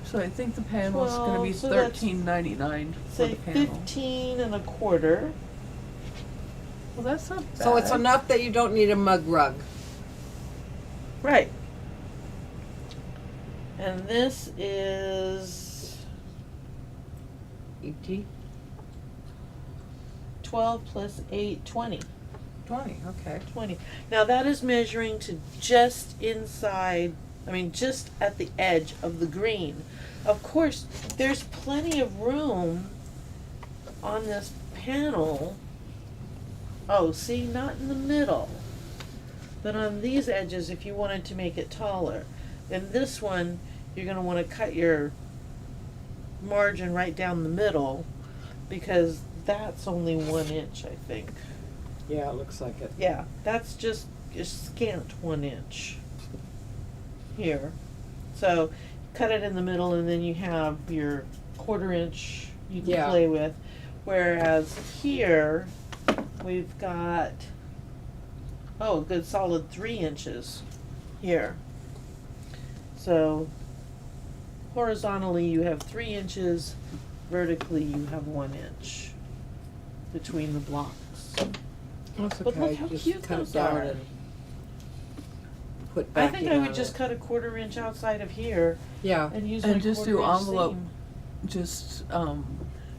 So I think the panel's going to be 12, so that's, $13.99 for Say the panel. 15 and a quarter. Well, that's not bad. So it's enough that you don't need a mug rug. Right. And this is E.T. 12 plus 8, 20. 20, okay. 20. Now that is measuring to just just at the edge of the green. Of course, there's plenty of room on this panel. Oh, see, not in the middle, but on these edges if you wanted to make it taller. Then this one, you're going to want to cut your margin right down the middle because that's only 1 inch, I think. Yeah, it looks like it. Yeah, that's just a scant 1 inch here. So cut it in the middle, and then you have your 1/4 inch you can Yeah. play with. Whereas here we've got a good solid 3 inches here. So horizontally you have 3 inches, vertically you have 1 inch between the blocks. That's But look okay, how just cute cut those it down are. and put I backing think I on would just it. cut a 1/4 inch outside of here Yeah, and use And my just do 1/4 inch envelope. seam. Just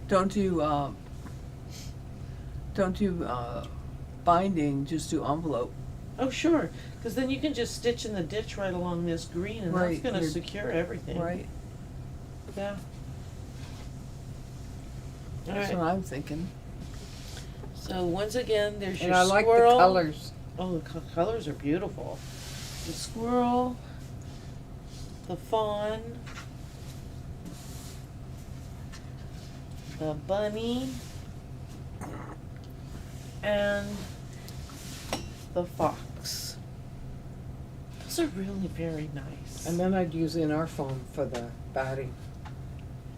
don't do binding, just do envelope. Oh, sure, because then you can just stitch in the ditch right along this green, and Right, that's gonna you're- secure everything. Right? Yeah. That's Alright, what I'm thinking. so once again, there's and your I like the squirrel. colors. Oh, the colors are beautiful. The squirrel, the fawn, the bunny, and the fox. Those are really very nice. And then I'd use in our foam for the batting.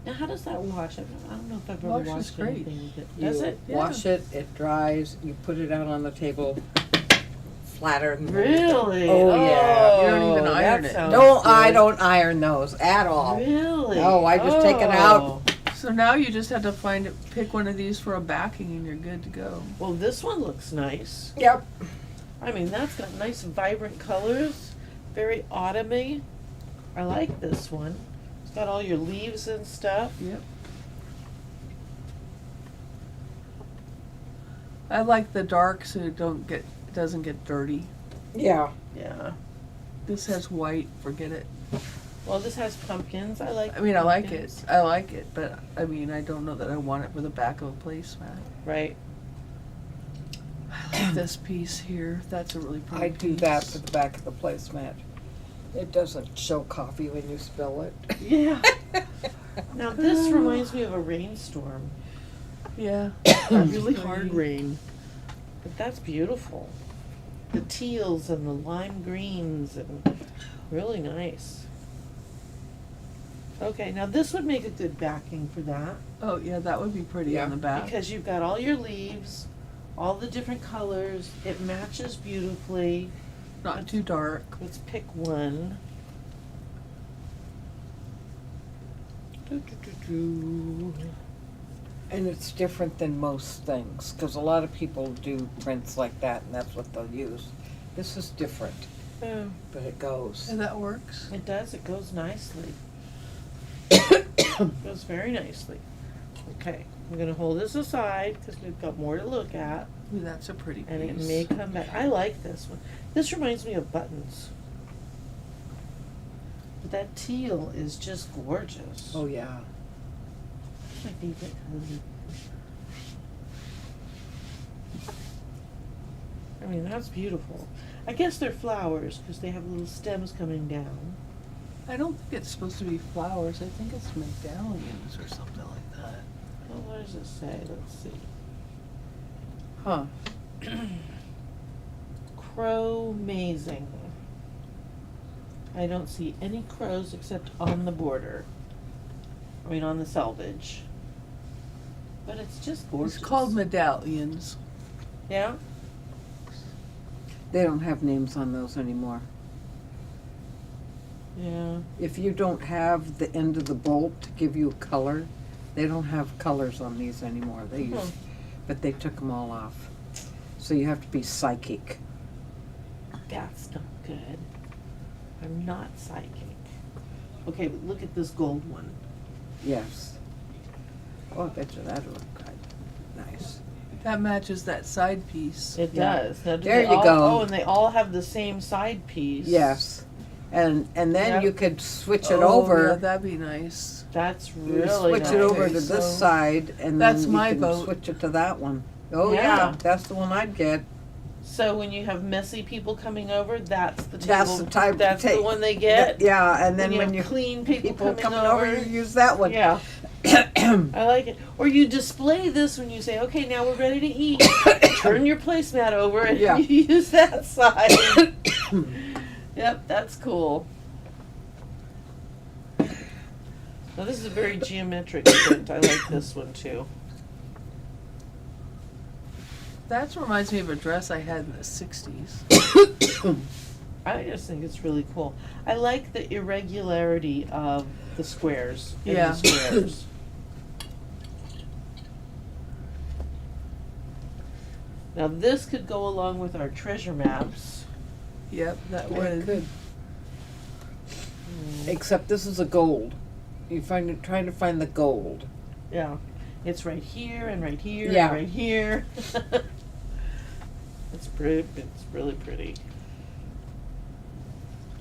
Now, how does that wash? I don't know if I've ever Washes washed great. anything with it. Does You it? wash it, it dries, you put it out on the table, flatter than Really? Oh, yeah. You don't even that iron it. sounds No, I good. don't iron those at all. Really? No, I just take it out. Oh. So now you just have to pick one of these for a backing, and you're good to go. Well, this one looks nice. Yep. I mean, that's got nice vibrant colors, very autumny. I like this one. It's got all your leaves and stuff. Yep. I like the dark so it doesn't get dirty. Yeah. Yeah. This has white, forget it. Well, this has pumpkins. I like. I mean, I like it. pumpkins. I like it, but I mean, I don't know that I want it for the back of a placemat. Right. I like this piece here. That's a really pretty I do that piece. for the back of the placemat. It doesn't show coffee when you spill it. Yeah. Now this reminds me of a rainstorm. Yeah. A really hard rain. But that's beautiful. The teals and the lime greens and really nice. Okay, now this would make a good backing for that Oh, yeah, that would be pretty Yeah, on the back. because you've got all your leaves, all the different colors. It matches beautifully. Not too dark. Let's pick one. And it's different than most things, because a lot of people do prints like that, and that's what they'll use. This is different, Oh, but it goes. And that works. it does. It goes nicely. Goes very nicely. Okay, I'm gonna hold this aside because we've got more to look at, Ooh, that's a pretty piece. and it may come back. I like this one. This reminds me of buttons. But that teal is just gorgeous. Oh, yeah. My favorite color. I mean, that's beautiful. I guess they're flowers because they have little stems coming down. I don't think it's supposed to be flowers. I think it's medallions or something like that. Well, what does it say? Let's see. Huh. Crow mazing. I don't see any crows except on the border. I mean, on the selvage. But it's just gorgeous. It's called medallions. Yeah? They don't have names on those anymore. Yeah. If you don't have the end of the bolt to give you a color, they don't have colors on these anymore. They use, Hmm. but they took them all off. So you have to be psychic. That's not good. I'm not psychic. Okay, but look at this gold one. Yes. Oh, I bet you that'll look good. Nice. That matches that side piece. It Yeah. does. Now, do There they you all, go. Oh, and they all have the same side piece. Yes. And then Yep. you could switch it Oh, over. yeah, that'd be nice. That's You really switch nice. it over Okay, to this so side, and that's then you my can vote. switch it to that one. Oh Yeah. yeah, that's the one I'd get. So when you have messy people coming over, that's the table. That's the type. That's the one they get. Yeah, and then when when you you have clean people, people coming over, you use that one. Yeah. I like it. Or you display this when you say, okay, now we're ready to eat. Turn your placemat over and Yeah. you use that side. Yep, that's cool. Now this is a very geometric print. I like this one too. That reminds me of a dress I had in the 60s. I just think it's really cool. I like the irregularity of the squares. In Yeah. The squares. Now this could go along with our treasure maps. Yep, that It would. could. Except this is a gold. You trying to find the gold. Yeah. It's right here and right here Yeah. and right here. It's pretty. It's really pretty.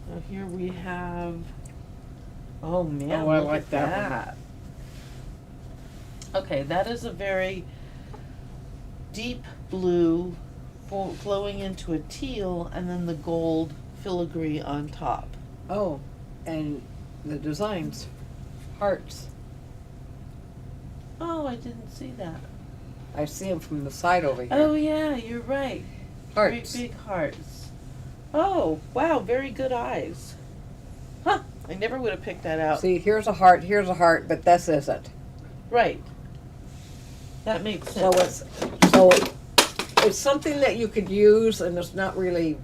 Now here we have. Oh man! Oh, I look like at that one. Okay, that is a very deep blue, flowing into a teal, and then the gold filigree on top. Oh, and the designs. Hearts. Oh, I didn't see that. I see them from the side over here. Oh yeah, you're right. Hearts. Great big hearts. Oh, wow, very good eyes. Huh, I never would have picked that out. See, here's a heart, but this isn't. Right. That makes So sense. it's something that you could use, and it's not really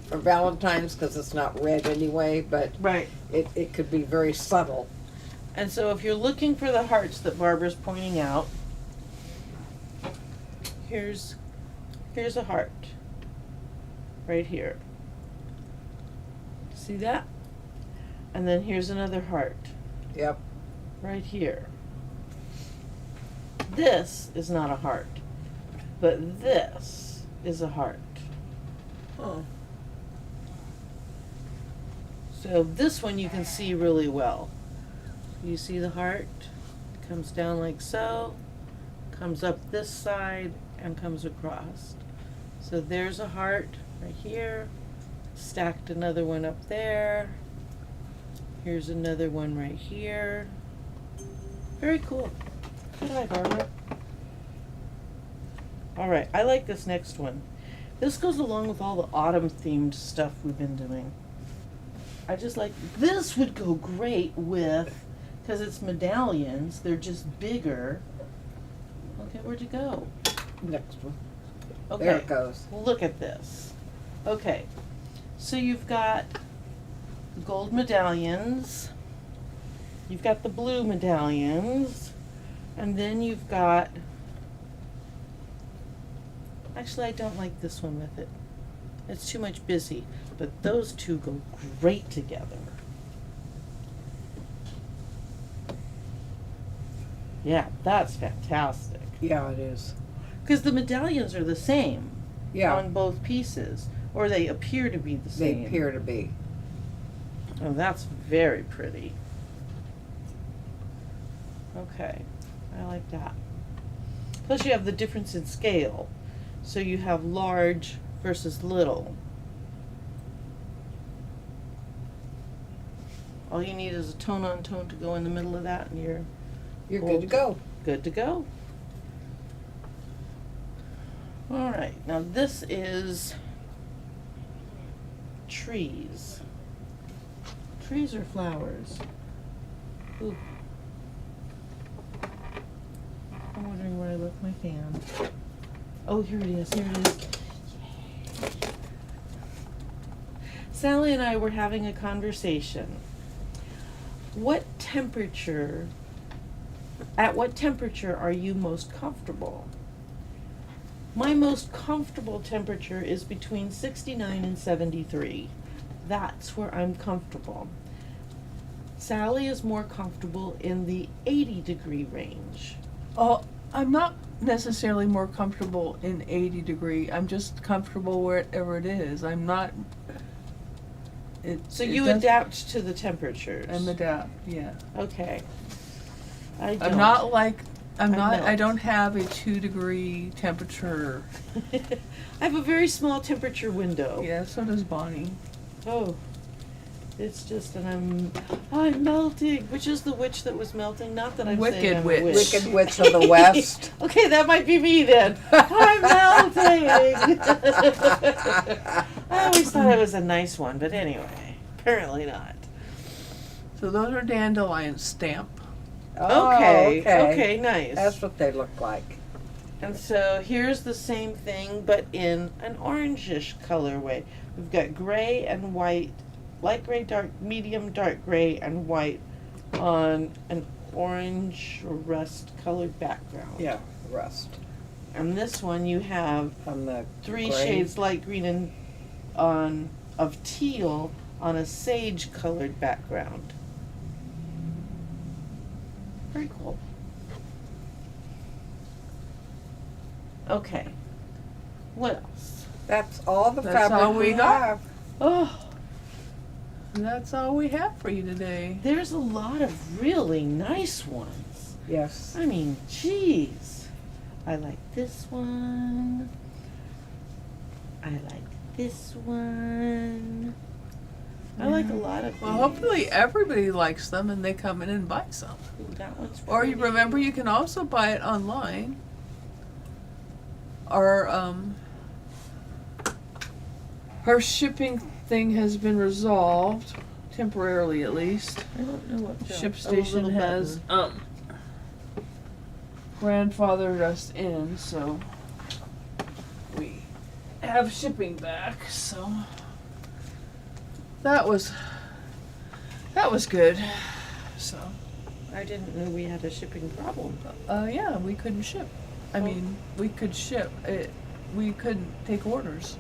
for Valentine's because it's not red anyway, but Right. it could be very subtle. And so if you're looking for the hearts that Barbara's pointing out, here's a heart. Right here. See that? And then here's another heart. Yep. Right here. This is not a heart, but this is a heart. Oh. So this one you can see really well. You see the heart? It comes down like so, comes up this side, and comes across. So there's a heart right here, stacked another one up there. Here's another one right here. Very cool. Good eye, Barbara. Alright, I like this next one. This goes along with all the autumn themed stuff we've been doing. I just like, this would go great with, because it's medallions, they're just bigger. Okay, where'd you go? Next one. Okay. There it goes. Look at this. Okay, so you've got the gold medallions, you've got the blue medallions, and then you've got, actually I don't like this one with it. It's too much busy, but those two go great together. Yeah, that's fantastic. Yeah, it is. Because the medallions are the same Yeah, on both pieces, or they appear to be the they same. appear to be. Oh, that's very pretty. Okay, I like that. Plus you have the difference in scale. So you have large versus little. All you need is a tone on tone to go in the middle of that, and you're You're good to go. good to go. All right, now this is trees. Trees or flowers? Ooh. I'm wondering where I left my fan. Oh, here it is, here it is. Sally and I were having a conversation. At what temperature are you most comfortable? My most comfortable temperature is between 69 and 73. That's where I'm comfortable. Sally is more comfortable in the 80-degree range. Oh, I'm not necessarily more comfortable in 80 degree. I'm just comfortable wherever it is. I'm not. So you adapt to the temperatures. I'm adapt. Yeah. Okay. I I'm not like. I'm I not. I melt. don't have a 2 degree temperature. I have a very small temperature window. Yeah. So does Bonnie. Oh. It's just, and I'm melting. Which is the witch that was melting? Not that I'm Wicked saying I'm a witch. witch. Wicked Witch of the West. Okay, that might be me then. I'm melting. I always thought I was a nice one, but anyway, apparently not. So those are dandelion stamp. Oh, Okay, nice. That's what they look like. And so here's the same thing, but in an orangish colorway. We've got gray and white, light gray, dark, medium, dark gray, and white on an orange rust colored background. Yeah, rust. And this one you have On the three gray. shades light green and of teal on a sage colored background. Very cool. Okay. What else? That's all the That's fabric all we got? have. Oh, And that's all we have for you today. there's a lot of really nice ones. Yes. I mean, geez. I like this one. I like this one. I like a lot of Well, these. hopefully everybody likes them and they come in and buy some. Ooh, that one's Or you pretty. remember, you can also buy it online. Our shipping thing has been resolved, temporarily at least. I don't know what the ShipStation little has button. grandfathered us in, so we have shipping back. So that was good. So I didn't know we had a shipping problem. yeah, we couldn't ship. I Oh. mean, we could ship it. We couldn't take orders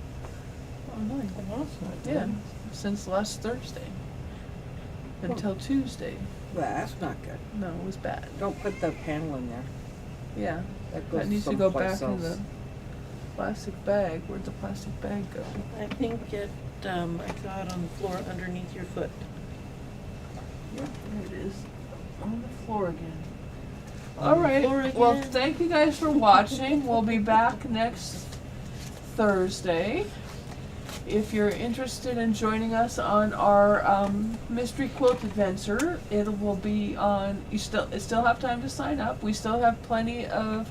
online. Oh, that's not Yeah, good. since last Thursday until Tuesday. Well, that's not good. No, it was bad. Don't put the panel in there. Yeah, That goes that needs to go someplace back in else. the plastic bag. Where'd the plastic bag go? I think it, I saw it on the floor underneath your foot. Yep, there it is. On the floor again. On All the right. floor Well, again. thank you guys for watching. We'll be back next Thursday. If you're interested in joining us on our mystery quilt adventure, it will be on. You still have time to sign up. We still have plenty of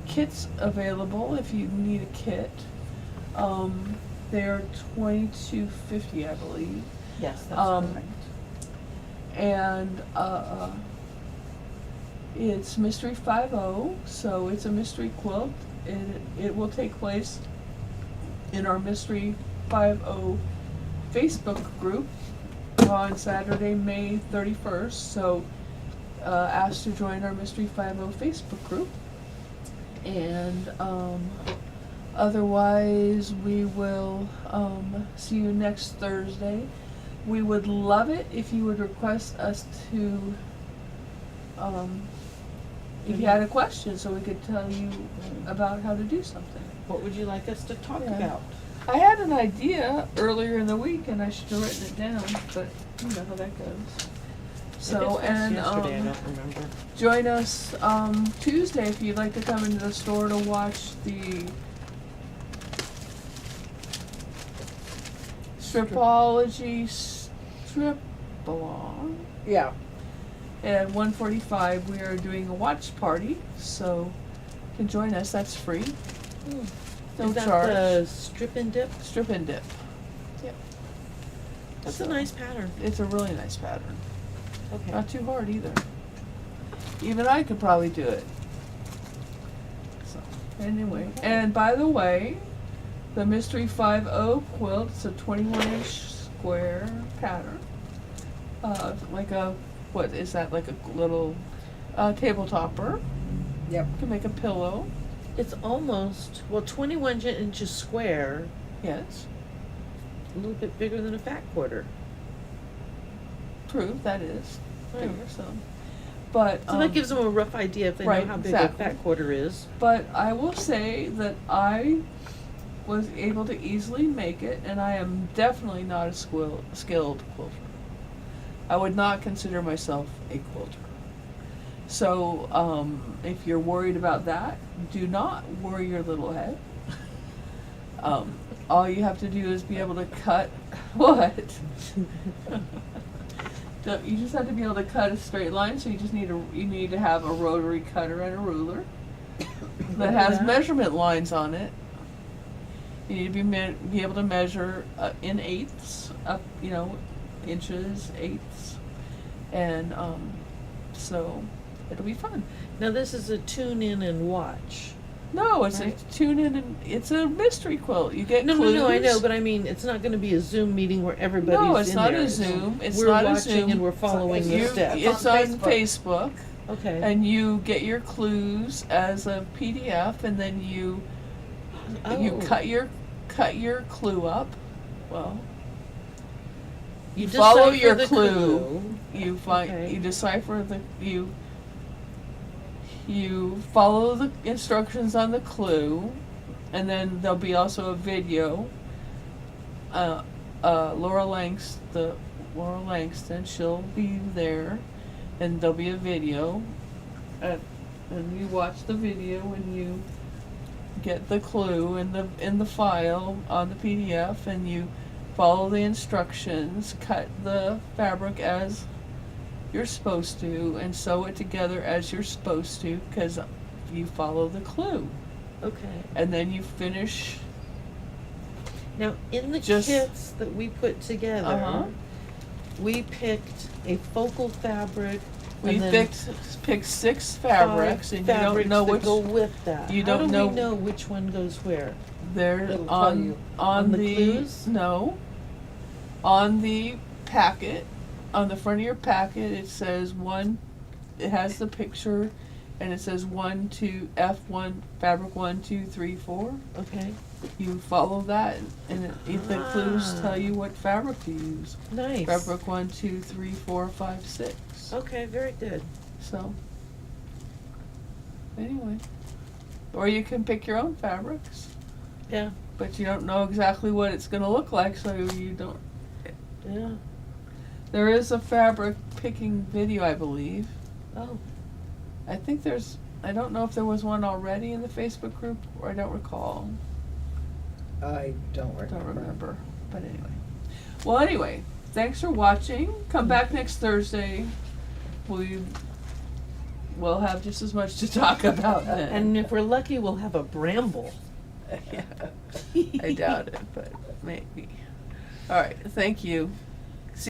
kits available if you need a kit. They're $22.50, I believe. Yes, that's correct. And it's Mystery 50, so it's a mystery quilt. It will take place in our Mystery 50 Facebook group on Saturday, May 31st. So ask to join our Mystery 50 Facebook group. And otherwise, we will see you next Thursday. We would love it if you would request us to, if you had a question, so we could tell you about how to do something. What would you like us to talk Yeah. about? I had an idea earlier in the week, and I should have written it down, but you know how that goes. So, If it was and yesterday, I don't remember. join us Tuesday if you'd like to come into the store to watch the Stripology strip along. Yeah. At 1:45 we are doing a watch party, so you can join us. That's free. No Is that charge. the strip and dip? Strip and dip. That's So- a nice pattern. It's a really nice pattern. Okay. Not too hard either. Even I could probably do it. So, anyway. And by the way, the Mystery 50 quilt, it's a 21-inch square pattern. Like a, what is that, like a little table topper. Yep. You can make a pillow. It's almost, 21 inches square, Yes. a little bit bigger than a fat quarter. True, that is. Right. Bigger, so. But, So that gives them a rough idea if they right, know how big exactly. a fat quarter is. But I will say that I was able to easily make it, and I am definitely not a skilled quilter. I would not consider myself a quilter. So if you're worried about that, do not worry your little head. All you have to do is be able to cut what? You just have to be able to cut a straight line. So you need to have a rotary cutter and a ruler that has measurement lines on it. You need to be able to measure in eighths, up, inches, eighths, and so it'll be fun. Now this is a tune in and watch. No, it's Right. a tune in and it's a mystery quilt. You get No, clues. I know, but I mean, it's not going to be a Zoom meeting where everybody's No, it's in not there. a Zoom. It's we're not a watching Zoom. and we're following the You- steps. It's on on Facebook, Okay. and you get your clues as a PDF, and then you Oh. cut your clue up. Well, you decipher follow your the clue. You Okay. you decipher you follow the instructions on the clue, and then there'll be also a video. Lora Langston, she'll be there, and there'll be a video, and you watch the video and you get the clue in the file on the PDF, and you follow the instructions, cut the fabric as you're supposed to, and sew it together as you're supposed to, because you follow the clue. Okay. And then you finish. Now, in the Just- kits that we put together, Uh-huh. we picked a focal fabric. We and then picked 6 fabrics, five and you don't fabrics know that which go with that. you How don't do know- we know which one goes where? they're It'll tell on you. On the clues? No, on the packet, on the front of your packet. It says one. It has the picture, and it says 1, 2, F1 fabric 1, 2, 3, 4. Okay. You follow that, and the clues Ah. tell you what fabric to use. Nice. Fabric 1, 2, 3, 4, 5, 6. Okay, very good. So, anyway. Or you can pick your own fabrics, Yeah. but you don't know exactly what it's going to look like, so you don't. Yeah. There is a fabric picking video, I believe. Oh. I think there's. I don't know if there was one already in the Facebook group, or I don't recall. I don't I remember. don't remember. But anyway. Well, anyway, thanks for watching. Come back next Thursday. We'll have just as much to talk about then. And if we're lucky, we'll have a bramble. Yeah. I doubt it, but maybe. All right. Thank you.